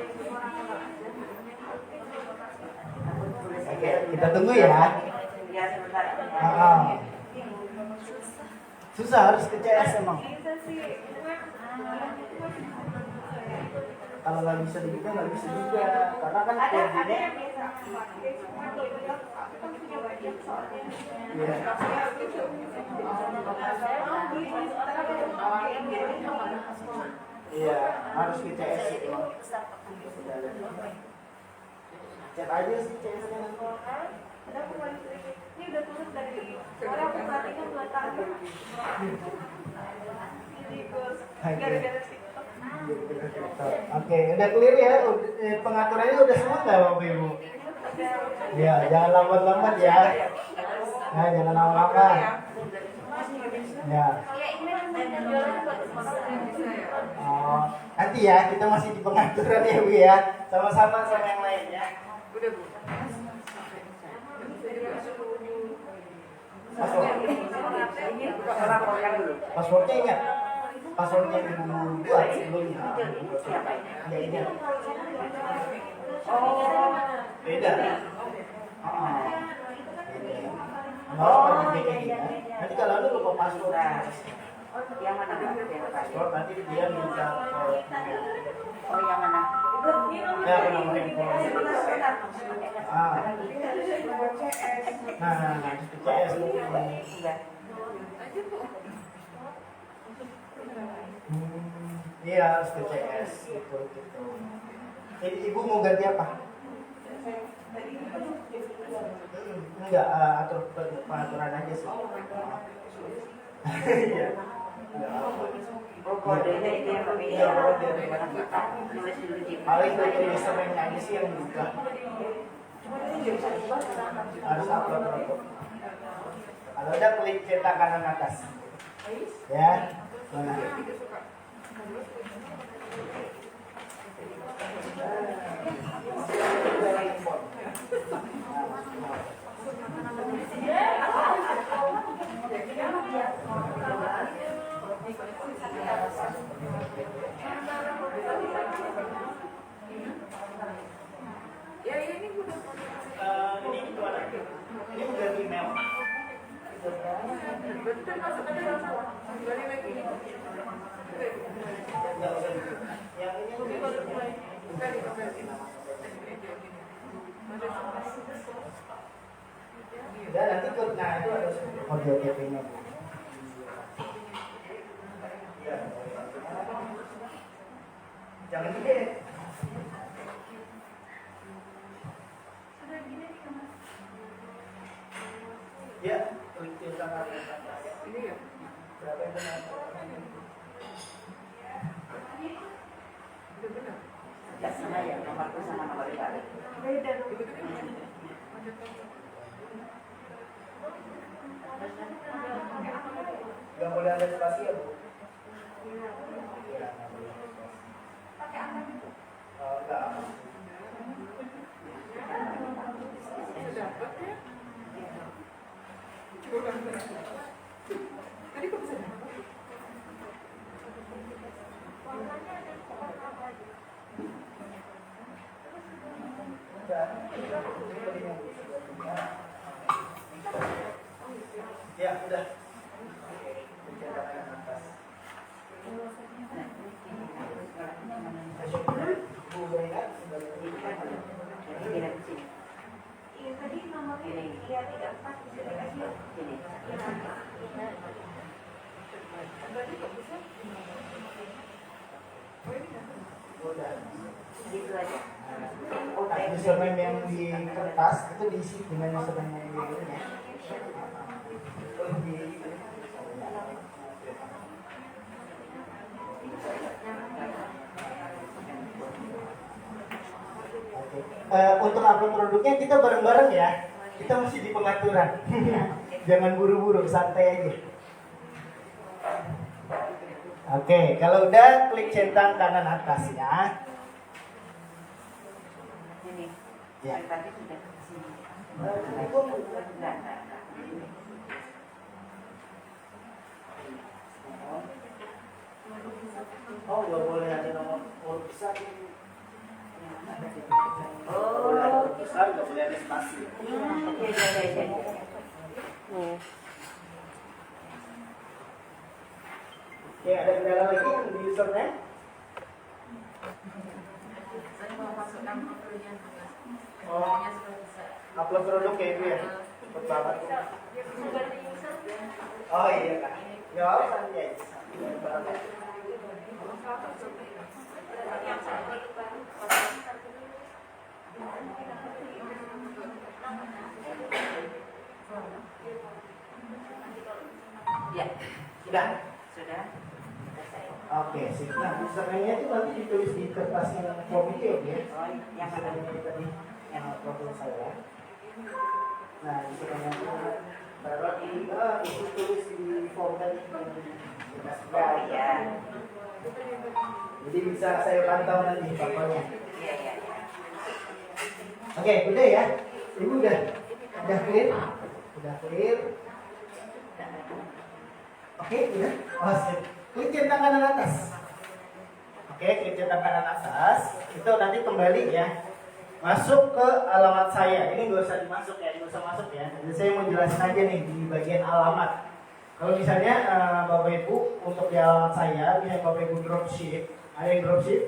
Oke, kita tunggu ya. Ya, sebentar. Susah harus ke CS emang. Bisa sih. Kalau nggak bisa juga nggak bisa juga. Karena kan Ada kodenya. yang biasa pakai cuma Aku kan punya banyak soalnya. Iya. Iya, harus ke CS itu. Chat aja sih CS-nya nanti. Ada aku paling sedikit. Ini udah tulis dari soalnya aku perhatinya 2 tahun. Jadi gue gara-gara TikTok. Oke, udah clear ya? Pengaturannya udah semua nggak Bapak Ibu? Ya, jangan lambat-lambat ya. Nah, jangan lama-lama. Ya. Oh, nanti ya kita masih di pengaturan ya Bu ya. Sama-sama sama yang lainnya. Udah, Bu. Password. Ini orang program dulu. Passwordnya ingat. Passwordnya yang Ibu buat sebelumnya. Siapa ini? Ya ini. Oh, Beda. Oh, beda. Nanti kalau lu lupa password, yang mana? password nanti dia minta code-nya. Oh, yang mana? Ya, apa namanya? Ah. Nah, nanti ke CS lu. Enggak. Iya, harus ke CS gitu. Jadi ibu mau ganti apa? Enggak, atur pengaturan aja sih. Iya. Enggak apa. Oh, kodenya itu yang pakai Iya, kode. tulis dulu di Paling dari usernya aja sih yang buka. Harus upload foto. Kalau udah klik cetak kanan atas. Ya. Nah. Ini gimana? Ini udah email. Enggak usah. Yang ini ya nanti kode, nah itu harus kode OTP-nya Bu. Iya. Jangan gede. Ya, klik centang kanan atas. Ini ya. Berapa yang benar? Enggak sama ya, nomorku sama nomor dibalik. Beda. Gak boleh ada spasi ya Bu? Pakai apa gitu? Enggak. Warnanya ada 4 apa gitu. Ya, udah. Pencetakan atas. Bu Zainab, Iya tadi nomornya iya 34 bisa dikasih yuk. Ini. udah. Gitu aja. Nah, username yang di kertas itu diisi dengan username yang di ini ya. Oke. Untuk upload produknya kita bareng-bareng ya. Kita masih di pengaturan. Jangan buru-buru, santai aja. Oke, kalau udah klik centang kanan atas ya. Ini. Ya. Tadi sudah ke sini. Enggak. Oh, nggak boleh ada nomor besar. Oh, Besar nggak boleh ada spasi. iya. Oke, ada kendala lagi yang di username? Saya mau masukkan fotonya juga. Oh. Fotonya sudah bisa. Upload produk kayak itu ya? Cepet banget. Oh iya kan. Ya, santai aja. Ya, Sudah? sudah. Oke, sip. Nah, username-nya itu nanti ditulis di kertas yang form itu ya, Bu, ya? Oh, yang mana? Username-nya tadi yang profil saya. Nah, username itu taruh di itu tulis di form tadi. Oh iya. Jadi bisa saya pantau nanti papannya. Iya. Oke, udah ya. Ibu udah clear? Udah clear. Oke, udah. Oh, sip. Klik centang kanan atas. Oke, klik centang kanan atas. Itu nanti kembali ya. Masuk ke alamat saya. Ini nggak usah dimasuk ya, nggak usah masuk ya. Jadi saya mau jelasin aja nih di bagian alamat. Kalau misalnya Bapak Ibu untuk di alamat saya, misalnya Bapak Ibu dropship, ada yang dropship?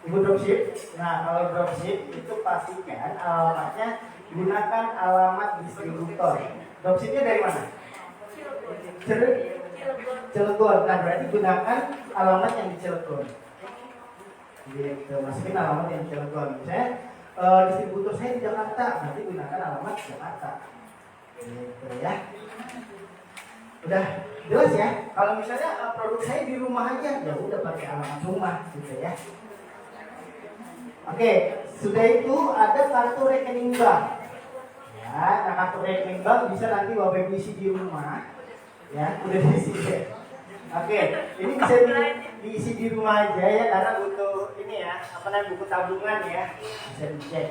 Ibu dropship? Nah, kalau dropship itu pastikan alamatnya gunakan alamat distributor. Dropshipnya dari mana? Cilegon. Nah, berarti gunakan alamat yang di Cilegon. Gitu, masukin alamat yang di Cilegon. Misalnya distributor saya di Jakarta, nanti gunakan alamat Jakarta. Gitu ya. Udah jelas ya. Kalau misalnya produk saya di rumah aja, ya udah pakai alamat rumah gitu ya. Oke, sudah itu ada kartu rekening bank. Ya, nah kartu rekening bank bisa nanti Bapak Ibu isi di rumah. Ya, udah diisi ya. Oke, ini bisa diisi di rumah aja ya karena butuh ini ya, apa namanya buku tabungan ya. Bisa dicek.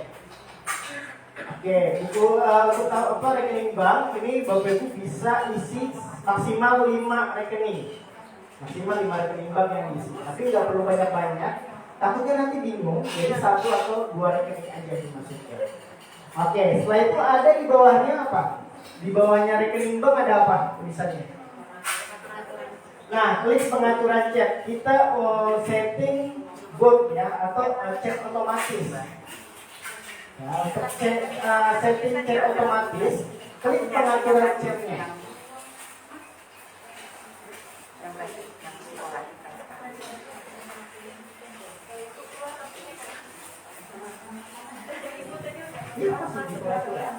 Oke, buku apa rekening bank ini Bapak Ibu bisa isi maksimal 5 rekening. Maksimal 5 rekening bank yang diisi. Tapi nggak perlu banyak-banyak. Takutnya nanti bingung, jadi 1 atau 2 rekening aja dimasukkan. Oke, setelah itu ada di bawahnya apa? Di bawahnya rekening bank ada apa tulisannya? Nah, klik pengaturan chat. Kita setting bot ya atau chat otomatis. Ya, untuk setting chat otomatis, klik pengaturan chatnya. Ini masih di peraturan.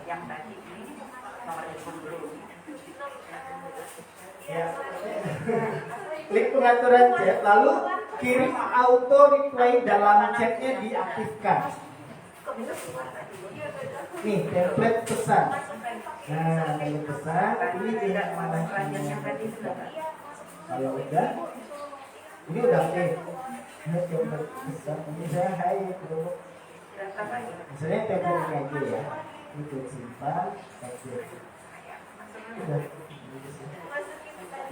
Yang tadi ini nomor telepon dulu. Ya. Klik pengaturan chat, lalu kirim auto reply dalam chatnya diaktifkan. Nih, template pesan. Nah, template pesan ini tidak mana kalau udah, ini udah oke. Template pesan ini saya hai produk. Misalnya template ini aja ya. Ini klik simpan, save.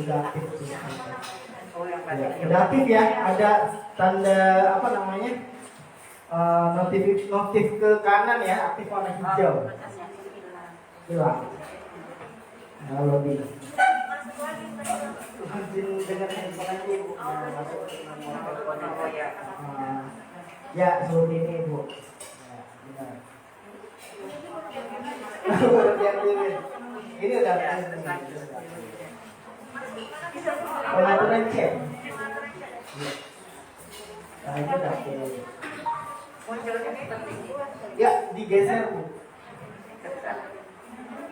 Udah aktif tuh. Ya, udah aktif ya, ada tanda apa namanya notif ke kanan ya, aktif warna hijau. Hilang. Halo di. Dengan handphone aja Bu. Nah, masuk ke nomor ya. Ya, seperti ini Bu. Ya, benar. Ini udah pengaturan chat. Nah, itu udah oke. Munculnya seperti ini. Ya, digeser Bu.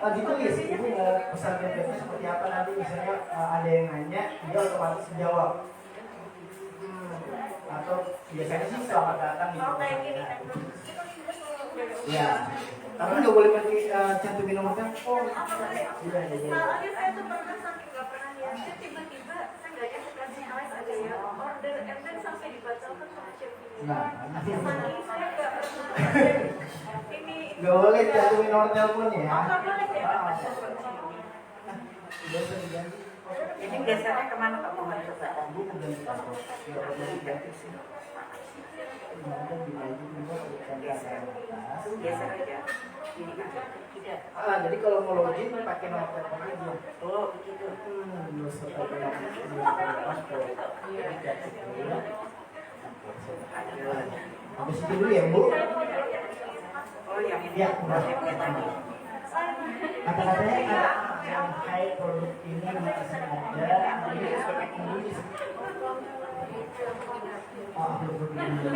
Ditulis ini pesan BTP seperti apa nanti misalnya ada yang nanya dia otomatis jawab. Atau biasanya sih selamat datang gitu. Ya, tapi nggak boleh pakai cantumin nomor telepon. Sudah ya. Soalnya saya tuh pernah saking nggak pernah niatin tiba-tiba saya nggak nyangka kasih AS ada ya order and then sampai dibatalkan sama chef ini. Nah, Saking saya nggak pernah ini. nggak boleh cantumin nomor telepon ya. Nggak boleh ya. Biasa diganti. Ini gesernya kemana Pak Muhammad? Bu mengganti paspor. Biar boleh diganti sih. Ada di baju juga Geser aja. Ini kan tidak. jadi kalau mau login pakai nomor telepon aja. Oh begitu. Terus pakai paspor. Habis itu dulu ya Bu. Oh yang ini. Ya, Yang tadi. kata-katanya yang hai produk ini masih ada. Ini seperti tulis. Oh, belum dulu.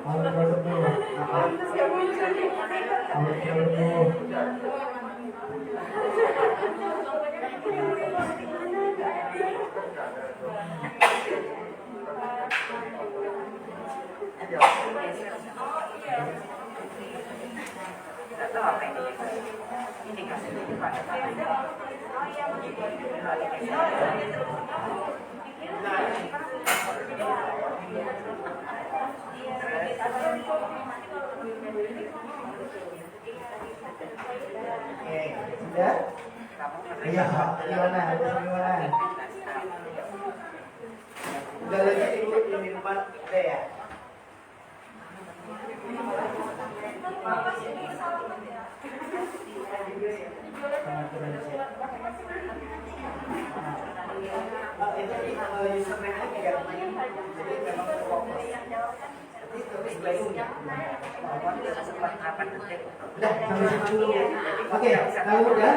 Halo produk dulu. Halo produk dulu. Ada geser. Tidak tahu apa ini. Ini kasih ini Pak. Oke, sudah? Iya, gimana? Gimana? Udah lagi dulu di depan, udah ya? Udah, sampai situ dulu. Oke, kalau udah,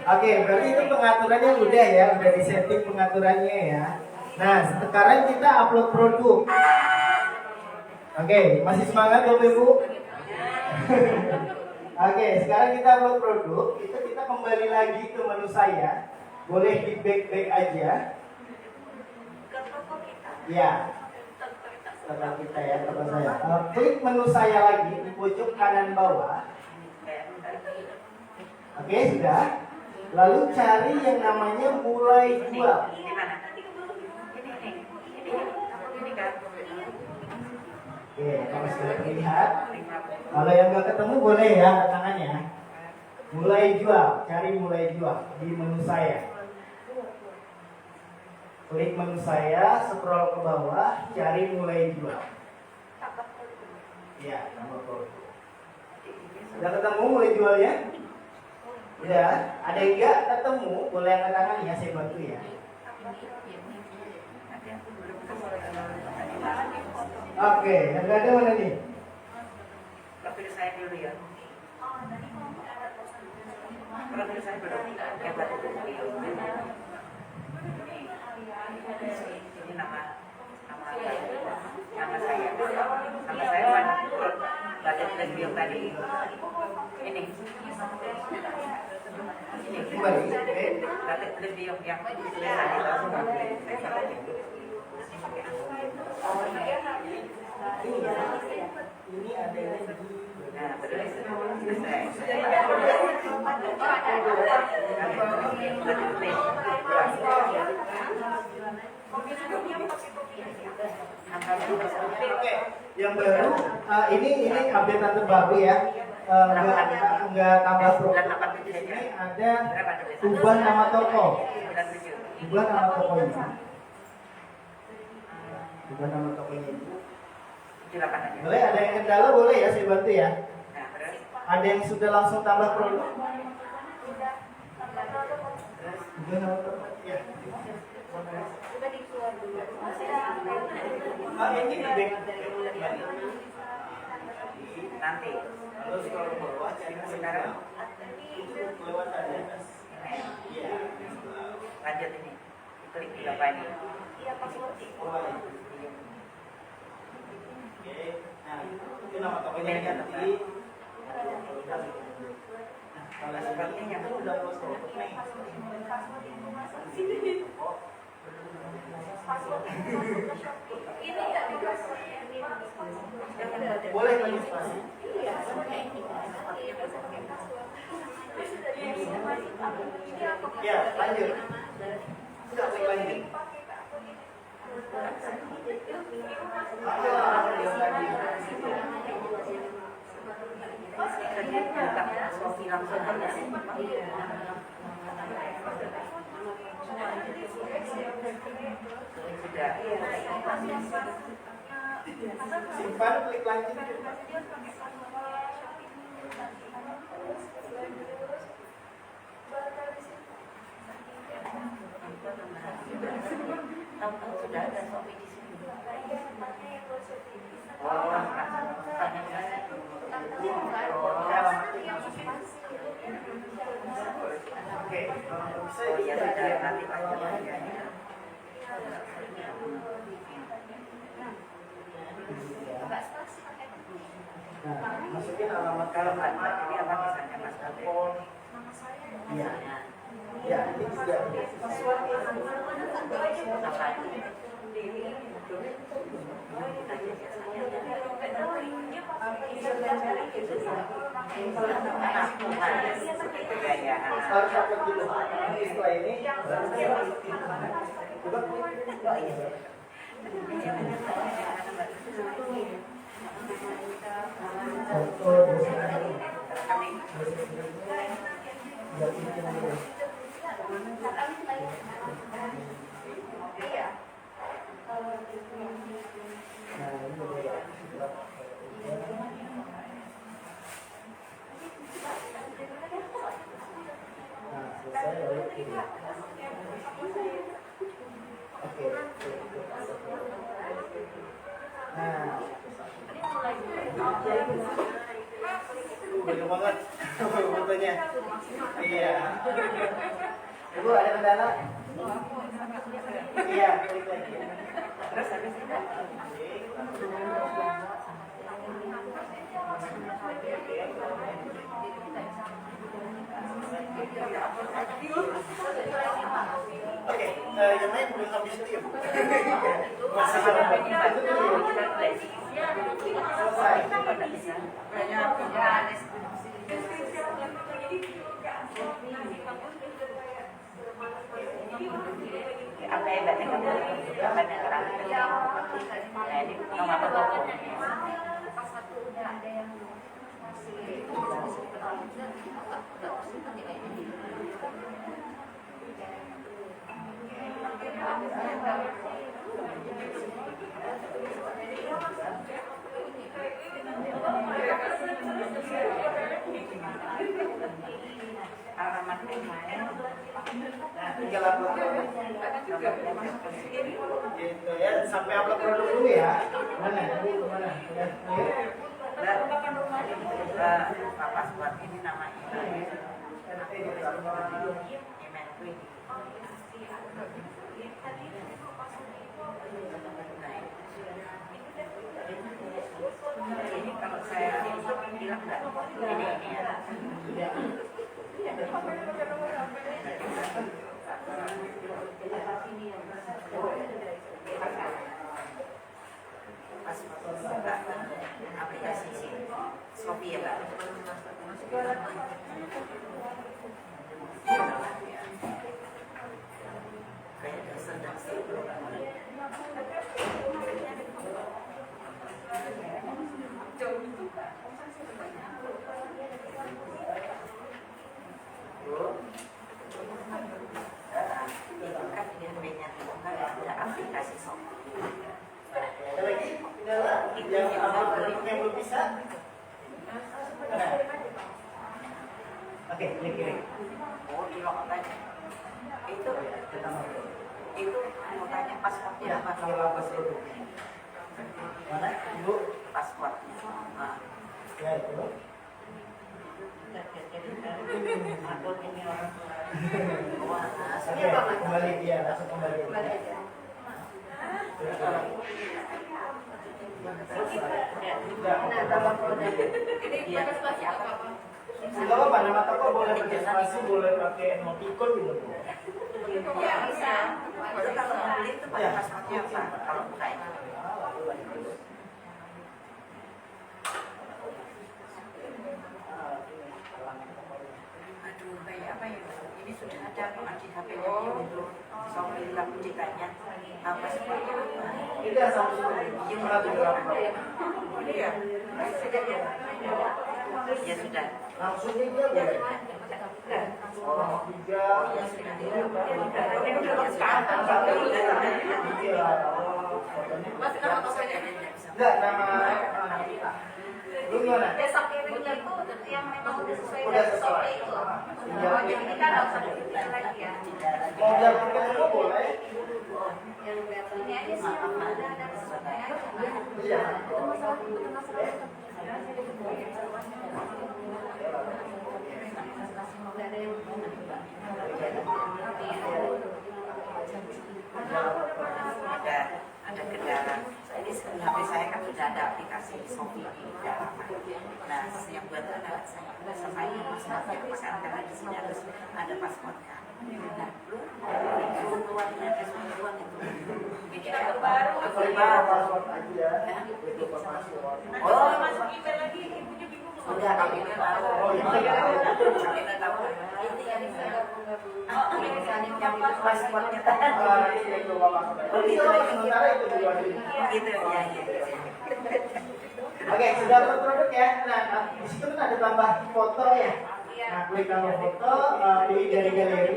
Oke, berarti itu pengaturannya udah ya, udah disetting pengaturannya ya. Nah, sekarang kita upload produk. Oke, masih semangat Bapak Ibu? Oke, sekarang kita upload produk. Itu kita kembali lagi ke menu saya. Boleh di back aja. Ya, setelah kita ya, teman saya. Klik menu saya lagi di pojok kanan bawah. Oke, sudah. Lalu cari yang namanya mulai jual. Ini mana? Ini kan. Oke, kalau sudah terlihat. Kalau yang nggak ketemu boleh ya angkat tangannya. Mulai jual, cari mulai jual di menu saya. Klik menu saya, scroll ke bawah, cari mulai jual. Ya, tambah produk. Sudah ketemu mulai jualnya? Udah, ada yang nggak ketemu, boleh angkat tangan ya, saya bantu ya. Oke, yang nggak ada mana nih? Profil saya dulu ya. Profil saya belum. Yang baru. Ini nama saya. Nama saya Manur. Badan yang tadi. Ini. Kembali, oke. Badan lebih yang tadi langsung saya salah. Ini ada yang di. Nah, terus selesai. Oke, yang baru ini update terbaru ya. enggak tambah produk. Di sini ada ubah nama toko. Ubah nama toko ini. Ubah nama toko ini. Boleh, ada yang kendala boleh ya, saya bantu ya. Ada yang sudah langsung tambah produk? Ubah nama toko. Ya. Ini di back. Nanti Terus kalau bawah cari sekarang itu lewat atas. Iya. lanjut ini klik di apa ini Oke. Nah, itu nama tokonya ganti. Nah, kalau seperti yang itu udah close produk nih. Boleh registrasi. Ya, lanjut. Sudah lanjut. Sofi langsung aja sudah Simpan, klik lanjut. tahu sudah ada Sofi di sini. Oke, kalau bisa Ya sudah nanti lanjut aja. Nah, masukin alamat Kalau alamat Mbak ini apa misalnya Mas Kabe? Iya. Ya, ini juga. Apa ini? Harus upload dulu. Nanti setelah ini coba banyak banget fotonya. Iya. Ibu ada kendala? Iya, klik lagi. Terus habis itu Oke, yang lain belum habis itu ya, Bu? Masih itu dulu. Selesai. apa yang banyak apa yang terakhir? Nah ini nomor toko. Alamat email. Nah, tinggal upload produk. Gitu ya, sampai upload produk dulu ya. Mana? Mana? Pak Paswat ini nama email. Emailku ini. Ini kalau saya bilang enggak ini ya. Pas buka aplikasi Sofi ya Mbak. Kayak dasar-dasar Oke, klik kiri. Oh, di lokal itu mau tanya pasportnya apa? Kalau pas produk. Mana? Ibu? Pasportnya. Nah, Ya itu. aku ini orang tua. Wah, Oke, kembali dia, langsung kembali. Nah, kalau produk ini pakai spasi apa? Enggak apa-apa, nama toko boleh pakai spasi, boleh pakai emoticon gitu. Ya bisa. Itu kalau beli itu pakai pasportnya apa? Kalau buka itu. Aduh, kayak apa ya? Ini sudah ada di HP-nya itu. Soalnya bilang ceritanya apa seperti apa? Itu sama sekali. Iya, Pernah tidak apa? Iya. Ya sudah. Langsung juga boleh. Oh, tiga. Ya sudah. Iya. Masih nama tokonya? Enggak, nama lu gimana? Desa kirimnya itu yang memang udah sesuai Udah dengan sesuai. SOP itu. Iya. Oh, jadi kita nggak usah bikin lagi ya. Mau biar pakai semua boleh. Ini aja sih yang udah ada sesuai aja. Iya. Ada kendala. Ini HP saya kan sudah ada aplikasi Shopee di dalam. Nah, yang buat adalah saya pasportnya pakai karena di sini harus ada paspor kan. Nah, lu keluarnya uang itu. Jadi ada baru. Password aja. Oh, Masuk email lagi, ibunya bingung. sudah kalau ini tahu. Oh, iya. Kita tahu. Ini yang yang pasportnya tadi. Oh, itu sementara itu dua ini. Gitu ya, ya. Oke, sudah upload produk ya. Nah, di situ kan ada tambah foto ya. Nah, klik tambah foto, pilih dari galeri,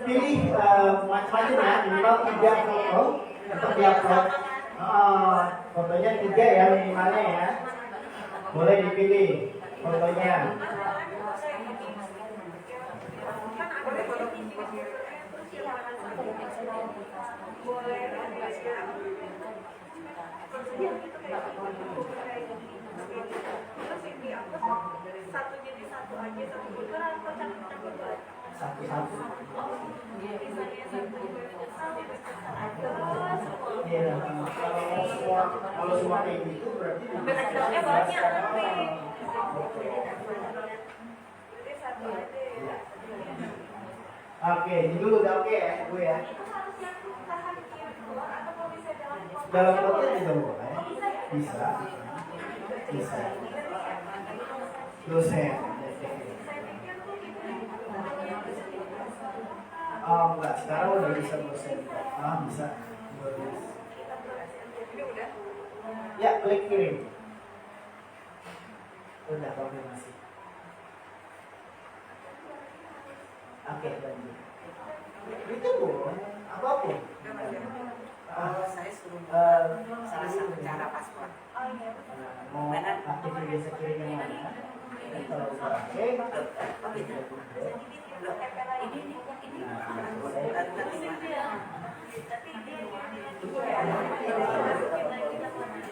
pilih macam-macam ya, minimal 3 foto untuk diupload. Fotonya 3 ya minimalnya ya. Boleh dipilih fotonya. Satu jadi satu aja, satu bulan atau campur-campur dua? Satu-satu. Misalnya satu futsal, ada semua. Iya. Kalau semua kayak gitu berarti Bentuknya banyak tapi. Jadi satu aja ya. Oke, ini dulu udah oke ya, gue ya. Itu harus yang tahan kiri keluar atau kalau bisa dalam kotak? Dalam kotak juga boleh. Bisa. Bisa. Dosen. Oh enggak, sekarang udah bisa dosen. Ah bisa. Ya, klik kirim. Udah konfirmasi. Oke, lanjut. Itu boleh, apapun. Saya suruh salah satu cara paspor. Mau aktifin biasa kirimnya mana? Kalau udah oke, Oh gitu. Loh,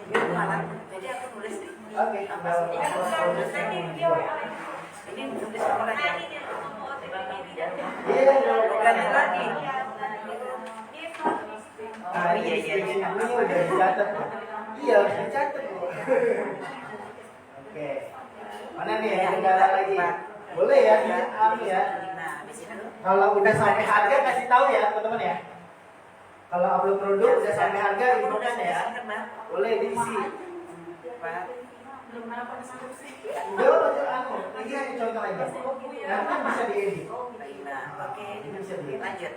ini malah jadi aku nulis nih. oke, Ini nulis apa aja? iya, Bukan lagi. Nah, ini deskripsinya udah dicatat ya. Iya, harus dicatat loh. Oke. Mana nih yang kendala lagi? Boleh ya, ya. Nah, di sini Kalau udah sampai harga kasih tahu ya, teman-teman ya. Kalau upload produk udah sampai harga infokan ya. Boleh diisi. Pak. Enggak, ini hanya contoh aja. Nanti bisa diedit. Nah, oke. Ini bisa diedit. Lanjut.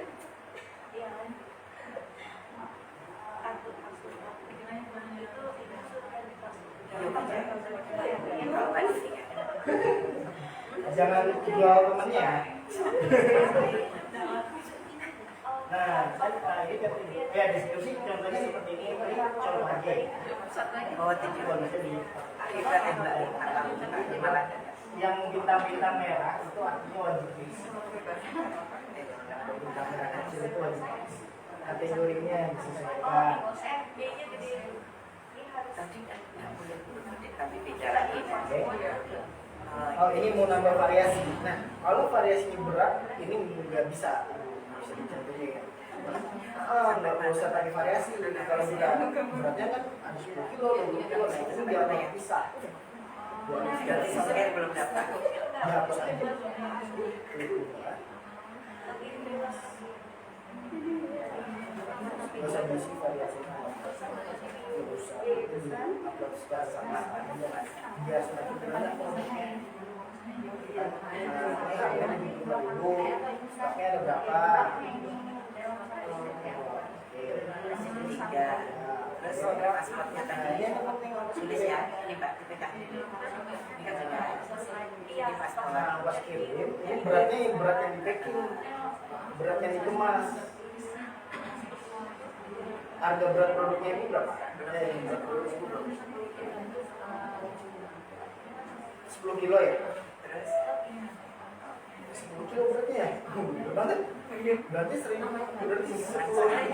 Jangan jual temennya. Nah, ya diskusi contohnya seperti ini, contoh aja. Oh, 7 Kalau bisa di Kita tembak malah yang bintang-bintang merah itu artinya wajib diisi. Bintang merah kecil itu wajib diisi. Kategorinya yang disesuaikan. Tapi beda lagi. Oke. Oh, ini mau nambah variasi. Nah, kalau variasinya berat, ini nggak bisa dicontohnya ya. Nggak usah tadi variasi. Kalau sudah beratnya kan ada 10 kilo, 20 kilo, nah itu biar bisa. Jadi saya belum dapat. Dapat aja. Nggak usah diisi variasinya. Nggak usah. Upload secara sama. Biar semakin banyak produknya. Ini harganya lebih dulu. Stoknya ada berapa? Tiga. Terus pasportnya tadi tulis ya. Ini Mbak, dipegang dulu. Ini kan juga. Ini paspor. Nah, pas kirim, ini beratnya yang berat yang di packing, berat yang dikemas. Harga berat produknya ini berapa? Berat produknya ini berapa? 10 kilo ya? Terus 10 kilo beratnya ya? Gede banget. Berarti 10.000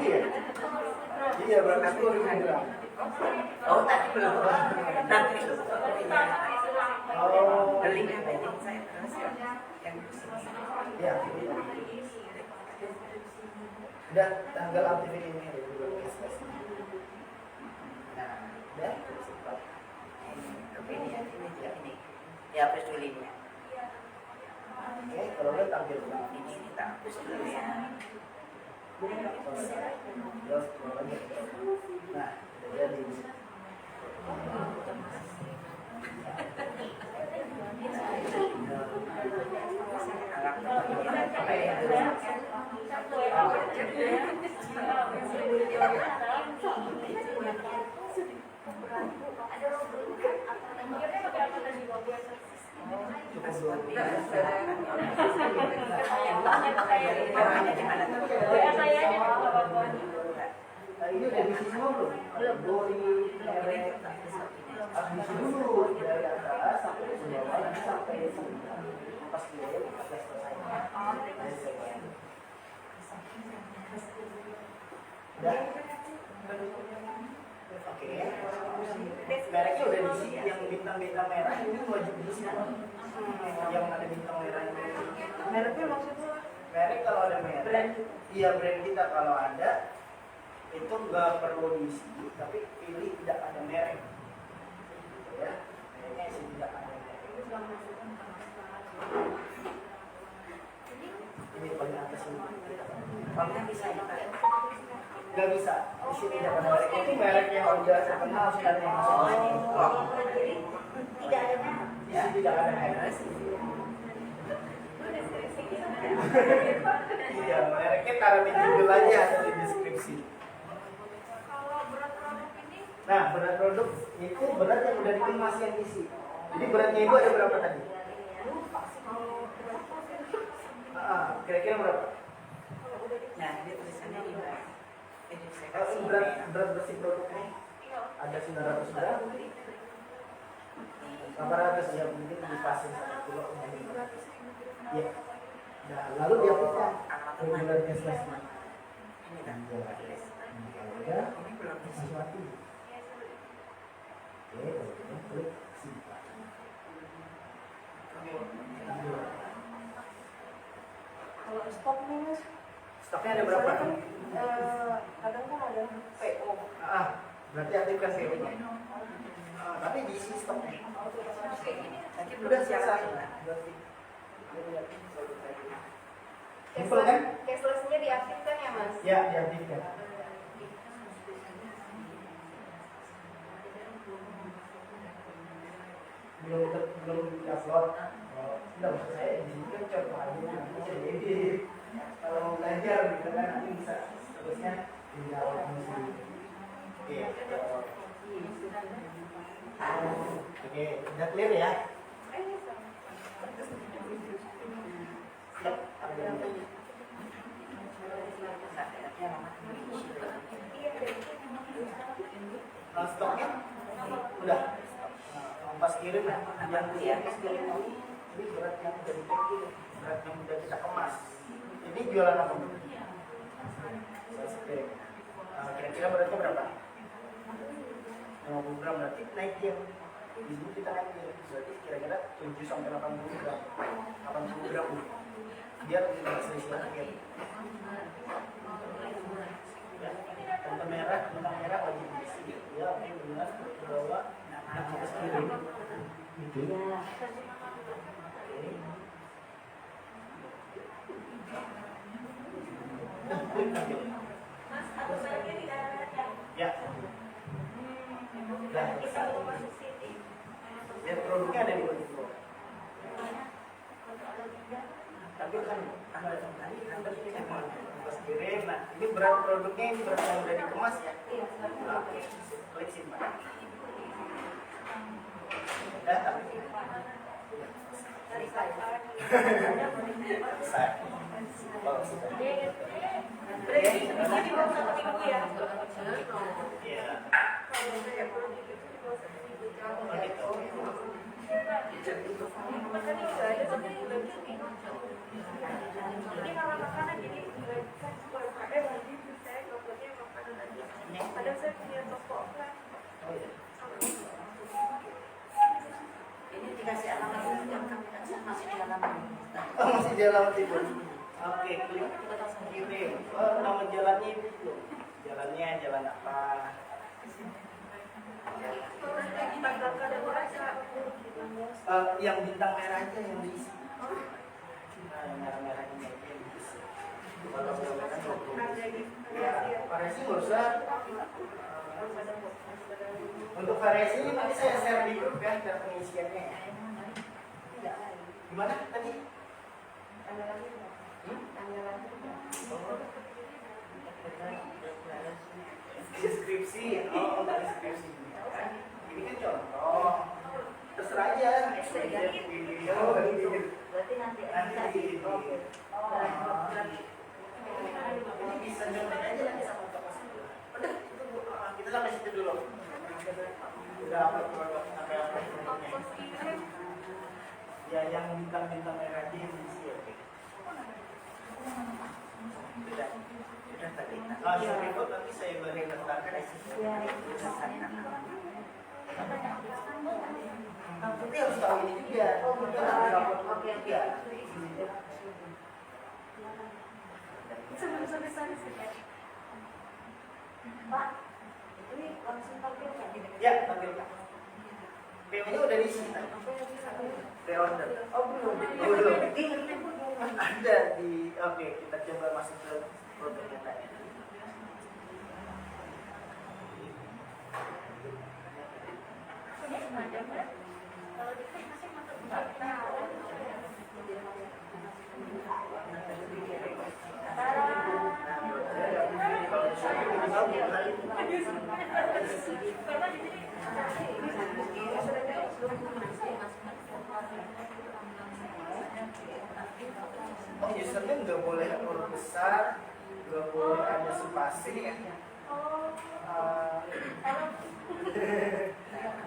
ya? Iya, berarti 10.000 gram. oh tadi belum. Nanti Oh, beli yang saya terus yang ya. Dan tanggal aktif ini regular cashless. Nah, dan cepat. ini ya, ini dihapus dulu ini. Oke, kalau udah tampil ulang. Ini kita hapus dulu ya. Terus keluar lagi. Nah, udah jadi. Ini udah diisi semua belum? Dori, merek, harus diisi dulu dari atas sampai ke bawah, nanti sampai sini. Pas kirim, selesai. Udah? Oke. Mereknya udah diisi, yang bintang-bintang merah ini wajib diisi. Yang ada bintang merah ini. Mereknya maksudnya? Merek kalau ada merek, iya brand kita kalau ada itu nggak perlu diisi, tapi pilih tidak ada merek. Ya, mereknya isi tidak ada merek. Ini paling atas ini. Kalau bisa ya Pak. Nggak bisa, di sini tidak ada merek. Itu merek yang udah terkenal sekali yang masuk ke sini. Tidak ada merek. Di sini tidak ada merek. Iya, mereknya taruh di judul aja atau di deskripsi. Kalau berat produk ini Nah, berat produk itu berat yang udah dikemas yang isi. Jadi beratnya ibu ada berapa tadi? Kira-kira berapa? Nah, ini tulisannya di Mbak. Ini saya kasih Berat bersih produknya ada 900 gram, 800 ya mungkin dipasin 1 kilo. Ya. Nah, lalu dihapuskan regular cashless-nya. ini kan. Kalau udah, Ini belum diisi. sesuatu. Oke, kalau udah klik simpan. Kalau stok nih mas, Stoknya ada berapa? kadang kan ada PO. Berarti aktifkan PO-nya. Tapi diisi stoknya. Tadi belum Udah siap selesai. Mbak. Berarti. Simpel kan? Cashless-nya diaktifkan ya mas? Ya, diaktifkan. Belum upload. Tidak maksud saya di sini kan contoh aja nanti bisa jadi kalau mau belajar gitu kan nanti bisa terusnya dijawab sendiri. Oke. Oke, udah clear ya? Siap. Ada yang lain? Stoknya udah. Pas kirim yang ongkos kirim ini berat yang udah dipacking, berat yang udah kita kemas. Ini jualan apa bu? Es krim. Kira-kira beratnya berapa? 50 gram berarti naik dia. Di sini kita naik dia. Berarti kira-kira 7 sampai 80 gram. 80 gram bu. Biar tidak selisih harga. Benang merah wajib diisi. Ya, oke benar. Bahwa ongkos kirim. Gitu. Mas, aturannya tidak ada. Ya. Nah, Kita mau masuk sini. ya produknya ada di Bonifro. Tapi kan ada ongkos kirim. Nah, ini berat produknya ini berat yang udah dikemas ya. Oke, klik simpan. Ya, tapi Dari saya. saya. Oh, sudah. Berarti ini di bawah 1.000 ya? Iya. Kalau saya pulang itu di bawah 1.000 jauh. Oh, gitu. Makanya nggak ada tapi lebih. Ini kalau makanan jadi kan UMKM lagi saya kebetulannya makanan aja. Padahal saya punya toko kan. Oh, iya. Ini dikasih alamat dulu yang kami kasih masih di alamat. Oh, masih jalan tidur. Oke, klik kirim. Oh, nama jalannya itu belum. Jalannya jalan apa? Tanggal kadaluarsa. Yang bintang merah aja yang diisi. Nah, yang merah-merah ini aja yang diisi. Kalau merah kan 20. Ya, variasi nggak usah. Untuk variasi ini nanti saya share di grup ya, cara pengisiannya. Gimana tadi? Deskripsi, oh deskripsi. Ini kan contoh. Terserah aja. Video, Berarti nanti nanti ini bisa nyontek aja nanti sama toko sebelah. Udah, itu Bu. Kita sampai situ dulu. Udah apa produk sampai apa produknya? Ya yang bintang-bintang merah aja yang diisi ya. Sudah tadi. Sorry Bu, nanti saya beri letakkan di sini. Tapi harus tahu ini juga. Oke. Pak, ini langsung tampil nggak? Ya, tampilkan. PO-nya udah diisi. Pre-order. Oh belum. Belum. Ada di. Oke, kita coba masuk ke produknya tadi. Kalau dikit masih masuk karena di sini Oh, usernya nggak boleh huruf besar, nggak boleh ada spasi,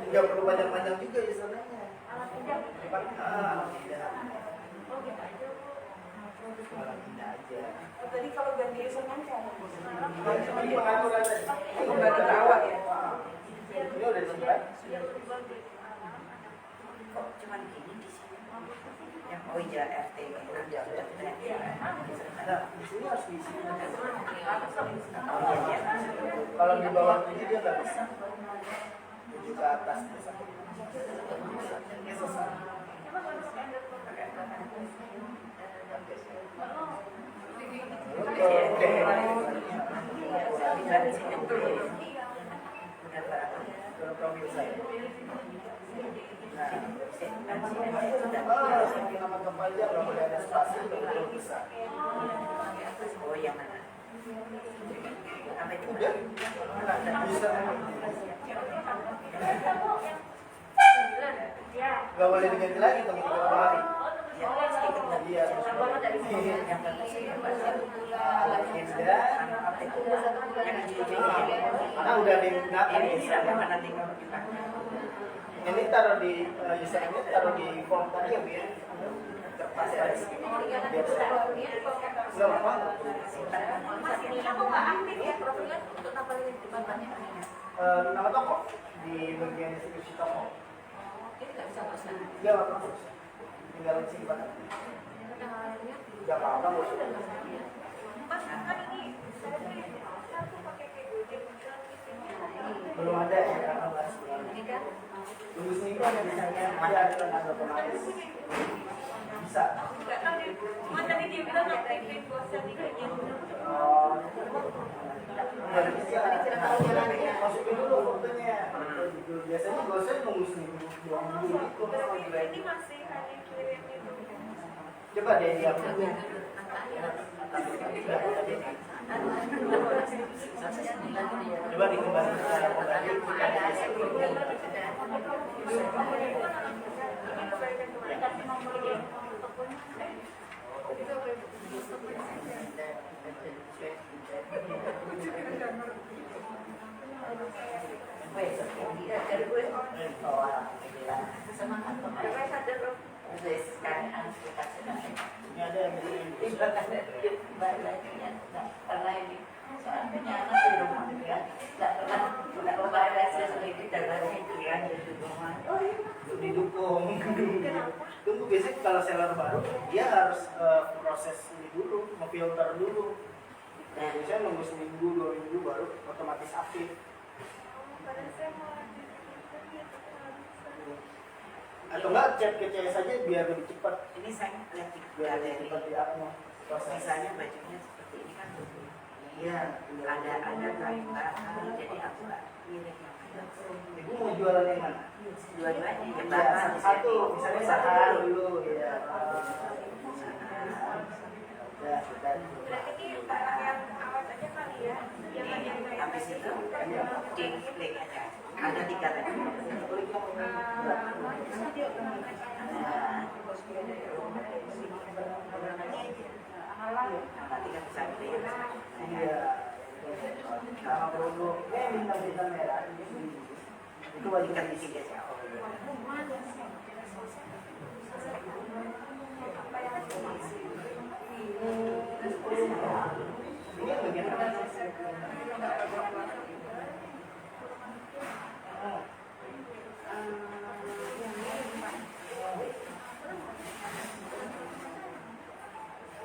nggak perlu panjang-panjang juga usernya. alat pinjam. Tidak. Oh gitu aja Bu. Malah tidak aja. Tadi kalau ganti usernya cara Ini pengaturan tadi. Pembantu rawat ya? Ini udah disimpan. Yang lebih bagus. kok cuman gini di sini. Yang oh iya RT gitu. Nah, di sini harus diisi. Oh iya. Kalau di bawah 7 dia nggak bisa. 7 ke atas bisa. Ini selesai. Emang baru pakai underscore? Dari sini dulu. Kalau profil saya. Nama kembali nggak boleh ada spasi, nggak boleh besar. Oh yang mana? Apa itu? Udah. Bisa. Ya. Nggak boleh diganti lagi teman kita kemarin. Ya, sedikit lagi. Iya. Yang bagus ini apa itu? Yang hijau-hijau. Karena udah digunakan Ini ya. bisa apa nanti kalau kita? Ini taruh di username taruh di form tadi ya, Bu ya. Terpas ya. Enggak apa-apa. Mas ini aku nggak aktif ya profilnya untuk nambah jembatannya kan ya? Nama toko di bagian deskripsi toko. Ini nggak bisa masuk. Iya, nggak apa-apa. Tinggal simpan. Nggak apa-apa, Bu. Mas kan ini saya tuh satu pakai kayak gojek Belum ada ya, karena bahas ini kan tunggu seminggu ada misalnya ada tenaga otomatis. Bisa. nggak tahu deh. Cuma tadi dia bilang aktifin bosan nih kayak gitu. Oh, nggak bisa. Masukin dulu fotonya. Biasanya dosen nunggu seminggu, 2 minggu gitu. Berarti ini masih hanya kirim itu. Coba deh dia. Coba dikembali ke cara pembanding kita ada ini ada yang karena ini soalnya anak di rumah kan nggak pernah ada hasil sendiri dan pikiran di rumah. didukung. Tunggu biasanya kalau seller baru dia harus proses ini dulu, memfilter dulu. Nah, biasanya nunggu seminggu, 2 minggu baru otomatis aktif. Atau enggak chat ke CS aja biar lebih cepat. Ini saya lihat Biar lebih dari cepat di up-nya. misalnya bajunya seperti ini kan Iya, ada kain bahan jadi aku nggak mirip Ibu mau jualan yang mana? dua-duanya ya Ya, bahan satu, misalnya saham dulu, ya. Ya, dan Berarti ini barang yang awet aja kali ya? habis itu di klik aja ada 3 tadi. Nanti kan bisa pilih. iya. Sama produk, bintang-bintang merah. Itu wajib Tingkat di sini aja. Ini yang bagian apa? Oh.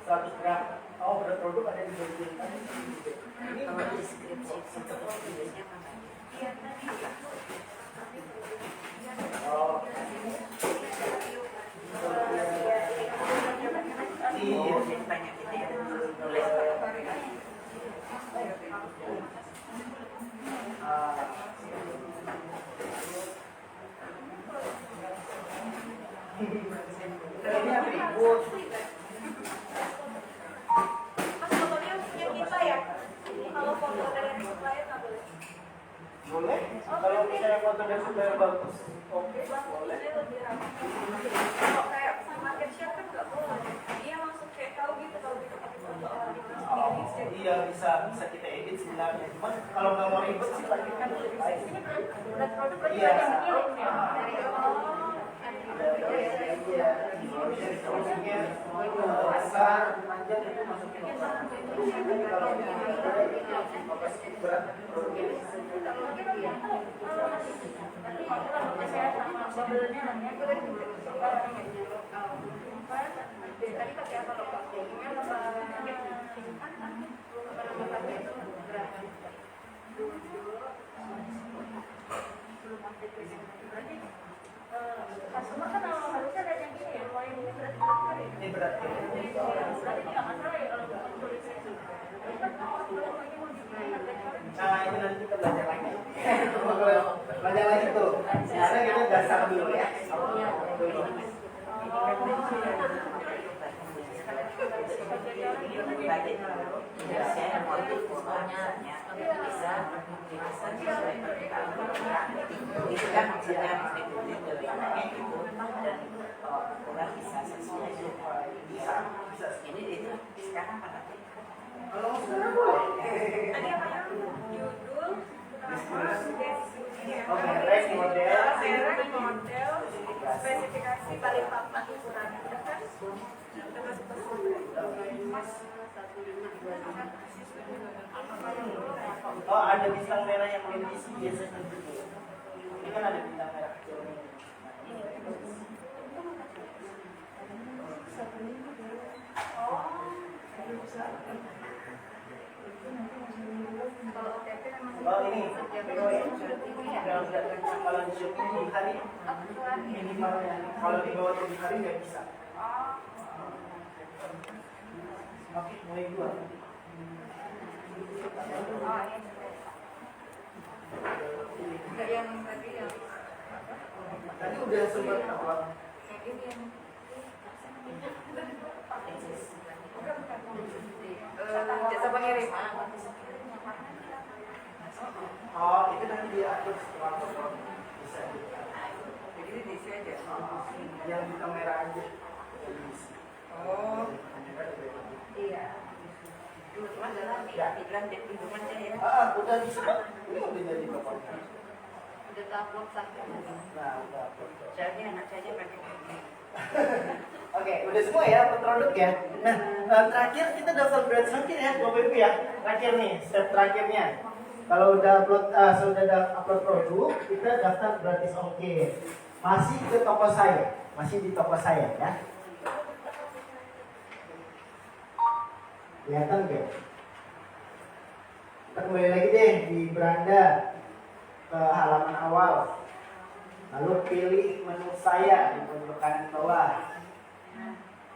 100 gram. Oh, berat produk ada di bagian tadi. Ini Kalau deskripsi itu biasanya apa? oh. Iya, banyak gitu ya. Nulis Ini yang ribut. Mas fotonya punya kita ya? Kalau foto dari supplier nggak boleh? Boleh? Kalau misalnya foto dari supplier bagus, oke, boleh. Saya lebih ramah. Kalau kayak sama caption kan nggak boleh. Dia langsung kayak tahu gitu kalau kita pakai foto orang itu sendiri. Iya, bisa kita edit sebenarnya. Cuman kalau nggak mau ribet sih lagi kan lebih baik. Dan produk berarti Iya. ada yang ngirim ya? Dari Iya, dari solusinya besar, panjang itu masukin otak. Tapi kalau berat produknya tadi pakai apa loh Pak? Customer kan harusnya ada yang gini ya, kalau yang ini berarti berat ya? ini berat. Berarti ini nggak masalah ya kalau tulisnya itu. Tapi kan kalau lagi mau dibayar, Nah, itu nanti kita belajar lagi. Belajar lagi tuh. Sekarang kita dasar dulu ya. Dulu. saya mau itu fotonya bisa sesuai permintaan itu kan maksudnya mengikuti dari anaknya itu dan orang bisa sesuai bisa ini itu sekarang apa nanti Kalau sekarang boleh. tadi apa ya? Judul, nama, deskripsi, Oke, next model. model, spesifikasi Balikpapan ukurannya kan udah masuk ke Oh, ada bintang merah yang melintasi biasanya gitu. Ini kan ada bintang merah kecil ini. Oh ini, kalau di Shopee di hari minimalnya, kalau di bawah 7 hari nggak bisa. Oke, mulai dua. yang tadi yang Tadi udah sempat apa? ini yang jasa pengiriman. Oh, itu nanti diatur setelah program. Bisa. Jadi diisi aja. Yang di kamera aja. Oh, iya. Dulu cuma jalan iklan di rumah aja ya. Udah bisa. Ini udah jadi bapak. Udah upload satu. Nah, udah. Saya anak saya pakai ini. Oke, udah semua ya produk ya. Nah, terakhir kita daftar brand sakit ya, Bapak Ibu ya. Terakhir nih, step terakhirnya. Kalau udah upload produk, kita daftar gratis ongkir. Masih ke toko saya, masih di toko saya ya. Kelihatan nggak? Kita kembali lagi deh di beranda ke halaman awal. Lalu pilih menu saya di pojok kanan bawah.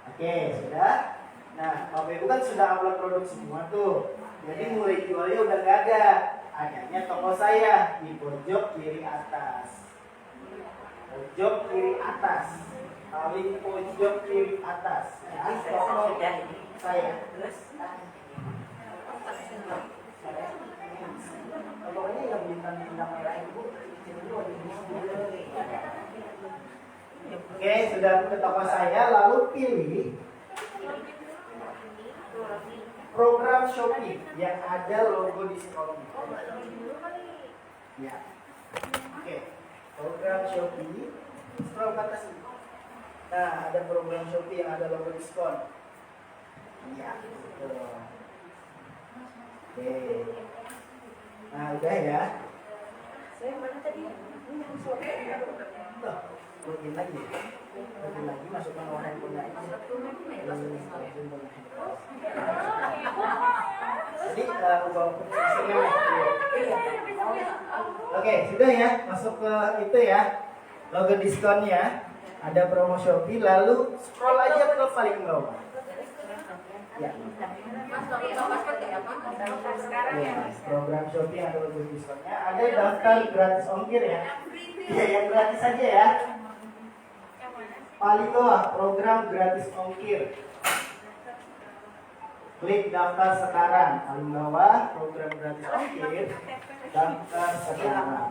Oke, sudah. Nah, Bapak Ibu kan sudah upload produk semua tuh. Jadi mulai jualnya udah nggak ada. Adanya toko saya di pojok kiri atas. Pojok kiri atas. Paling pojok kiri atas. Ya, toko Sudah ini. saya. Terus Kalau ini yang bintang merah itu. Oke, sudah ke toko saya, lalu pilih program Shopee yang ada logo diskonnya. Ya. Oke, program Shopee. Scroll ke atas ini. Nah, ada program Shopee yang ada logo diskon. Ya, betul. Oke. Nah, udah ya. Saya mana tadi? Ini yang sore. Login lagi. Login lagi, masukkan nomor handphone aja. Jadi, ubah aplikasinya. Oke, sudah ya. Masuk ke itu ya. Logo diskonnya. Ada promo Shopee, lalu scroll aja ke paling bawah. Ya. Mas, paspor kayak apa? Sekarang ya. Ya, program Shopee yang ada logo diskonnya. Ada daftar gratis ongkir ya. Iya, yang gratis aja ya. Paling bawah program gratis ongkir. Klik daftar sekarang. Paling bawah program gratis ongkir. Daftar sekarang.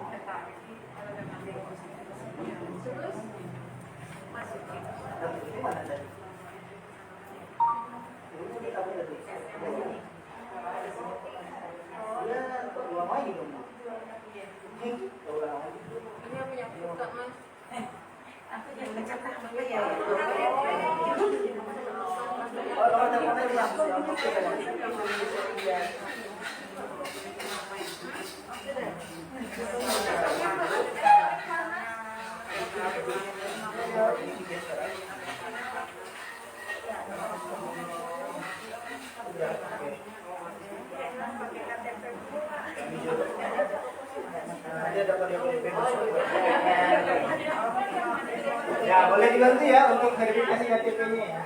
Ini mana tadi? Ini kamu tadi. Ya, kok ulang lagi dong? Ulang lagi. Ini yang punya buka, Mas. aku yang ngecat apa ya? Oh, nomor teleponnya bilang. Ya, boleh dibantu ya untuk verifikasi KTP-nya ya.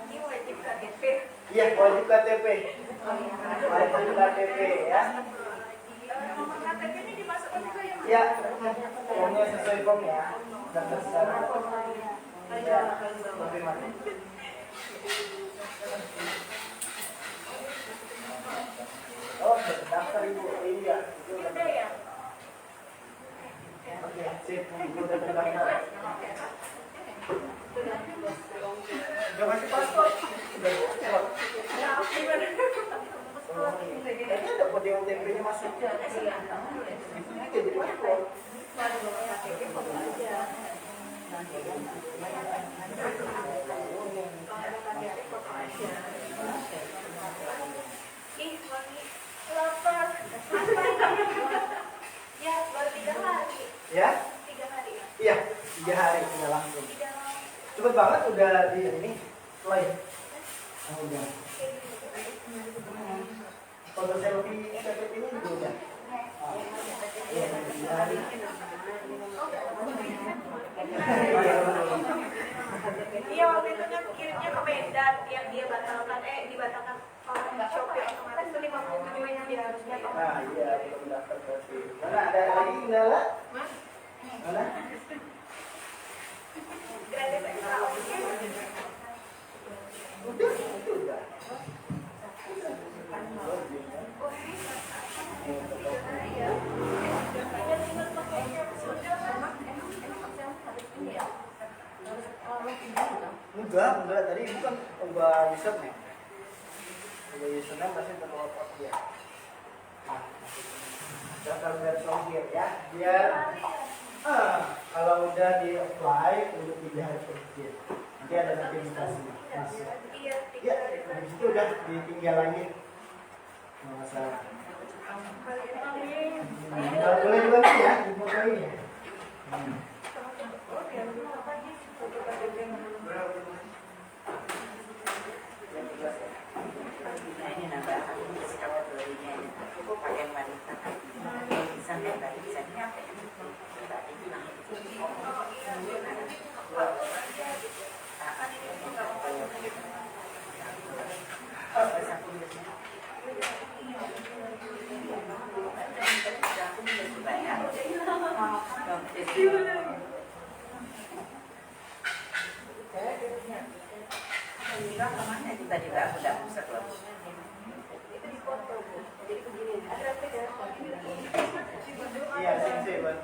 Ini wajib KTP. Iya, wajib KTP. Wajib KTP ya. Nomor KTP ini dimasukkan juga ya, Mas? Ya, formnya sesuai form ya. Daftar sekarang. Ya, konfirmasi. Oh, daftar ibu. Iya, itu Udah ya? Oke, sip. Ibu udah terdaftar. Coba masih paspor. Udah paspor. Kayaknya ada kode OTP-nya masuk. Ini jadi paspor. Ih, Mami, lapar. Ya, baru 3 hari. Ya? 3 hari. Iya, 3 hari sudah langsung. 3 hari. Cepet banget udah di ini play. Oh, udah. Foto selfie KTP ini juga udah. Oh. Iya, 3 hari. Iya, waktu itu kan kirimnya ke Medan yang dia batalkan, dibatalkan oleh Shopee otomatis itu 57 yang dia harus bayar. Nah, iya, belum daftar berarti. Mana ada lagi kendala? Mana? Gratis extra ongkir. Udah, itu udah. Enggak, tadi bukan ubah username. Ubah username pasti terlopot dia. Nah, daftar gratis ongkir ya, biar kalau udah di apply untuk 3 hari kerja, nanti ada notifikasinya masuk. Iya, 3 Ya, hari. habis itu udah ditinggal lagi. Nggak masalah. Kalau boleh dibantu ya, difotoin ya. Nah ini nambah aku bisa kamu belinya cukup pakai wanita bisa nggak bisa ini apa ya kemana tiba-tiba aku udah pusat loh. Itu di foto, Bu. Jadi begini, ada aplikasi ini. Iya, sih, Bang.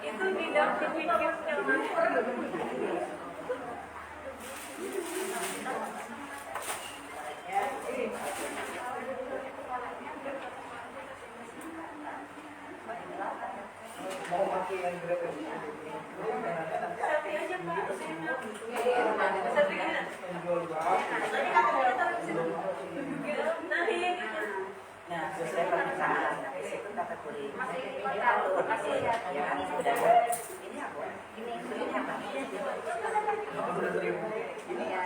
Itu didampingi yang Mau pakai yang berapa ini? Selfie aja, Pak. Nah, iya gitu. Nah, sesuai permintaan, habis itu kategori ini alur, ya kan sudah ini apa? Ini apa? Ini ya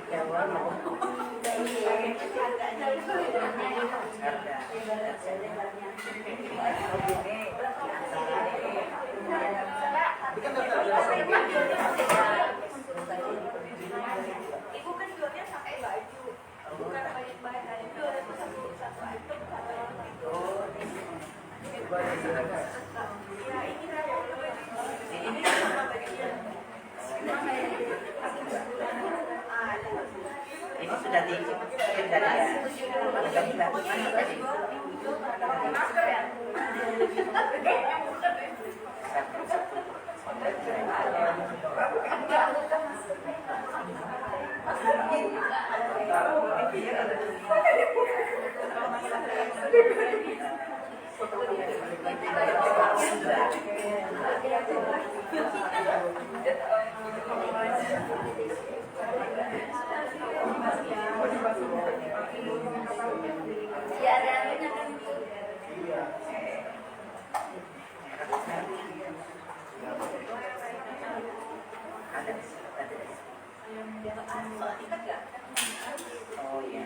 Jawa mau Ibu kan jualnya pakai baju, bukan banyak-banyak. Itu satu item satu ya ini kan ini sama bajunya. ini sudah dikirim dari ya. Tadi baru mana tadi? Masker ya? Ya ada anunya kan itu. Oh iya.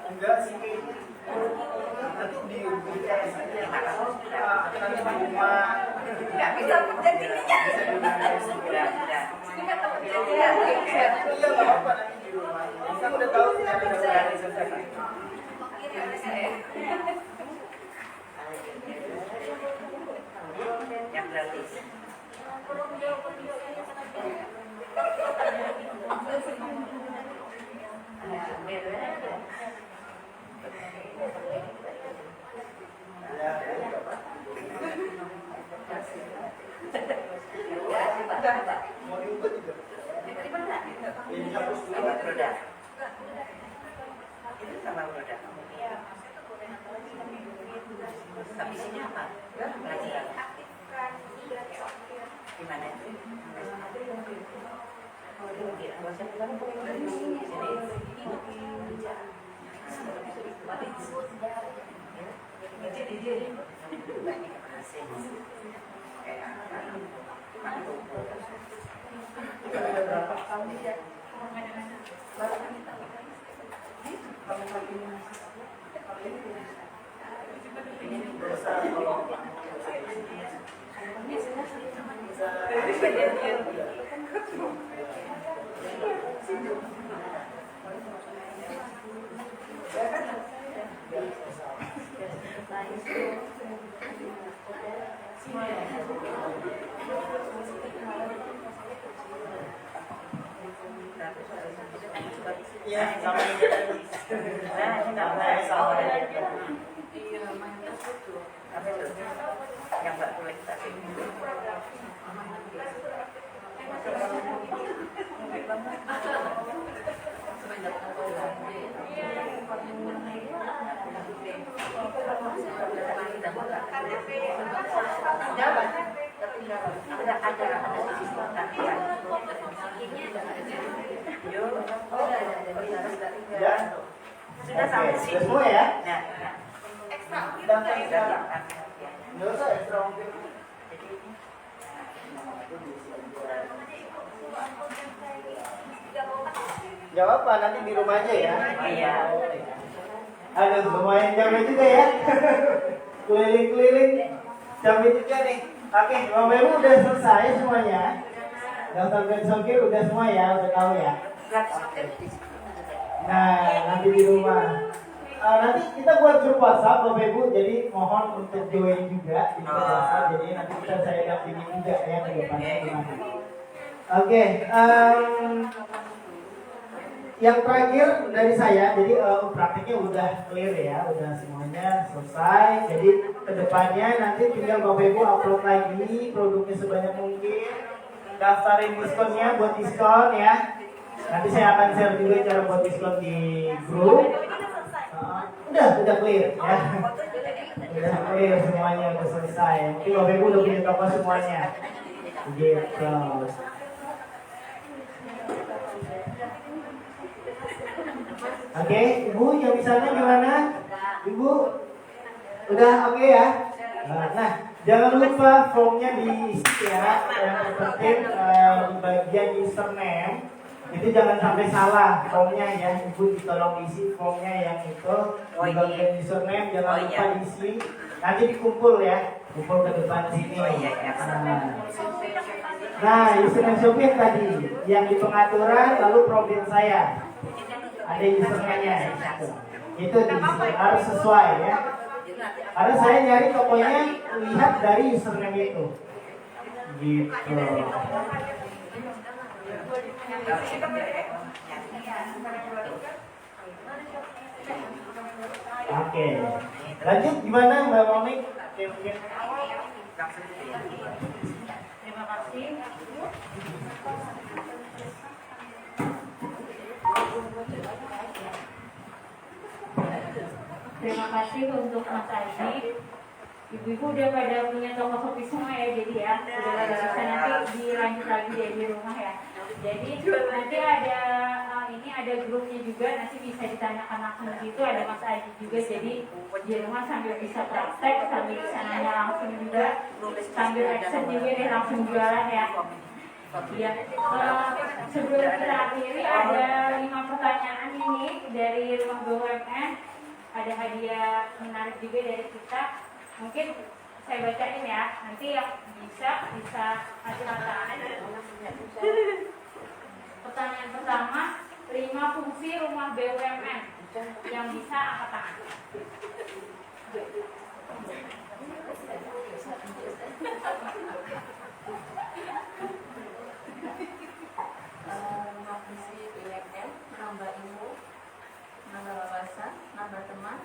Enggak sih kayaknya. Nanti di nanti di rumah Nggak bisa pencet ininya. Udah. Nggak tahu pencet Iya, ininya. nggak apa-apa nanti di rumah. Kita udah tahu cara selesai. Ini ada saya. Yang gratis. Mau diubah juga. Ini hapus dulu. Sama produk. Itu sama produk. Tapi sini apa? Pelajaran. Aktifkan gratis ongkir. Gimana itu? Iya, sama ini tadi. Yang tak boleh kita Ya. sudah sampai Oke, sini. sudah semua ya? Nah, Ekstra ongkir nggak ya? Nggak usah ekstra ongkir. Gak apa-apa, nanti di rumah aja ya. Iya. Aduh, lumayan capek juga ya. Keliling-keliling. Capek juga nih. Oke, Bapak Ibu udah selesai semuanya. Daftar gratis ongkir udah semua ya, udah tahu ya. Nah, nanti di rumah. Nanti kita buat grup WhatsApp Bapak Ibu, jadi mohon untuk join juga di grup WhatsApp. Jadi nanti saya dampingi juga ya ke depannya gimana. Oke, yang terakhir dari saya, jadi praktiknya udah clear ya, udah semuanya selesai. Jadi kedepannya nanti tinggal Bapak Ibu upload lagi produknya sebanyak mungkin, daftarin diskonnya buat diskon ya. Nanti saya akan share juga cara buat diskon di grup. Udah clear ya. Udah clear semuanya, udah selesai. Mungkin Bapak Ibu udah punya toko semuanya. Gitu. Oke, Ibu yang di sana gimana? Ibu udah oke ya? Nah, jangan lupa formnya diisi ya. Yang penting di bagian username itu jangan sampai salah formnya ya. Ibu tolong isi formnya yang itu di bagian username, jangan lupa diisi. Nanti dikumpul ya, kumpul ke depan sini. Nah, username Shopee tadi yang di pengaturan, lalu profil saya. Ada username-nya. Itu harus sesuai ya. Karena saya nyari tokonya lihat dari username itu. Gitu. Oke. Lanjut gimana Mbak Monik? Terima kasih. Terima kasih untuk Mas Aji. Ibu-ibu udah pada punya toko Shopee semua ya, jadi ya udah bisa nanti dilanjut lagi di rumah ya. Jadi nanti ada grupnya juga, nanti bisa ditanyakan langsung gitu. Ada Mas Aji juga, jadi di rumah sambil bisa praktek, sambil bisa nanya langsung juga, sambil action juga deh langsung jualan ya. Ya, sebelum kita akhiri ada 5 pertanyaan ini dari Rumah BUMN. Ada hadiah menarik juga dari kita. Mungkin saya bacain ya. Nanti yang bisa mata-mataan. Pertanyaan pertama, 5 fungsi rumah BUMN yang bisa angkat tangan. Rumah visi BUMN, menambah ilmu, menambah wawasan, menambah teman.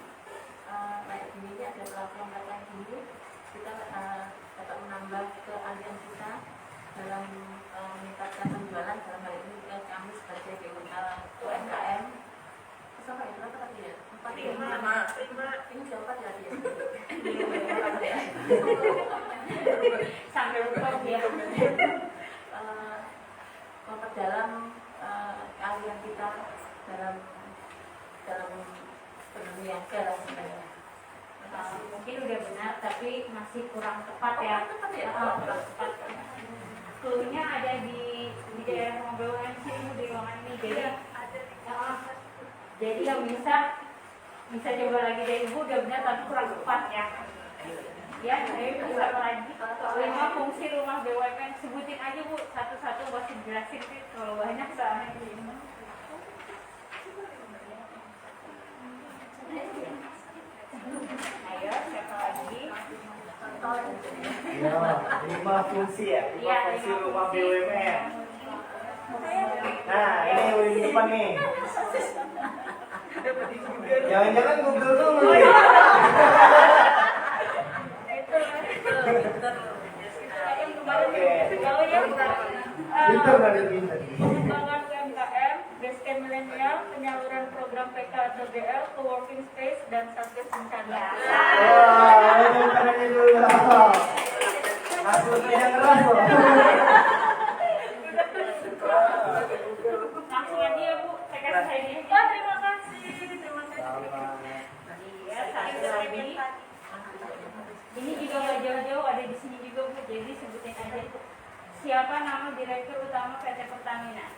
Kayak gini ada platform gini, kita dapat menambah keahlian kita dalam meningkatkan penjualan. Dalam hal ini kami sebagai UMKM. Sampai itu berapa tadi ya? 4, 5. Ini sudah 4 ya dia. Sampai lupa ya. Memperdalam keahlian kita dalam berniaga lah sebenarnya. Mungkin udah benar tapi masih kurang tepat ya. Kurang tepat. Cluenya ada di daerah rumah BUMN sini di ruangan ini. Jadi yang bisa coba lagi dari Ibu udah benar tapi kurang tepat ya. Ya, ayo coba lagi. 5 fungsi rumah BUMN, sebutin aja Bu satu-satu, masih jelasin sih kalau banyak soalnya. Ayo, siapa lagi? Ya, 5 fungsi ya, 5 fungsi rumah BUMN. Nah, ini yang di depan nih. Jangan-jangan Google dulu. Pinter dari pinter. Pengembangan UMKM, basecamp milenial, penyaluran program PK atau BL, co-working space, dan satgas bencana. Wah, ini tangannya dulu. Langsung yang keras loh. Langsung aja ya Bu, saya kasih saya ini. Terima kasih. Iya, satu lagi. Ini juga nggak jauh-jauh, ada di sini juga Bu, jadi sebutin aja. Siapa nama Direktur Utama PT Pertamina?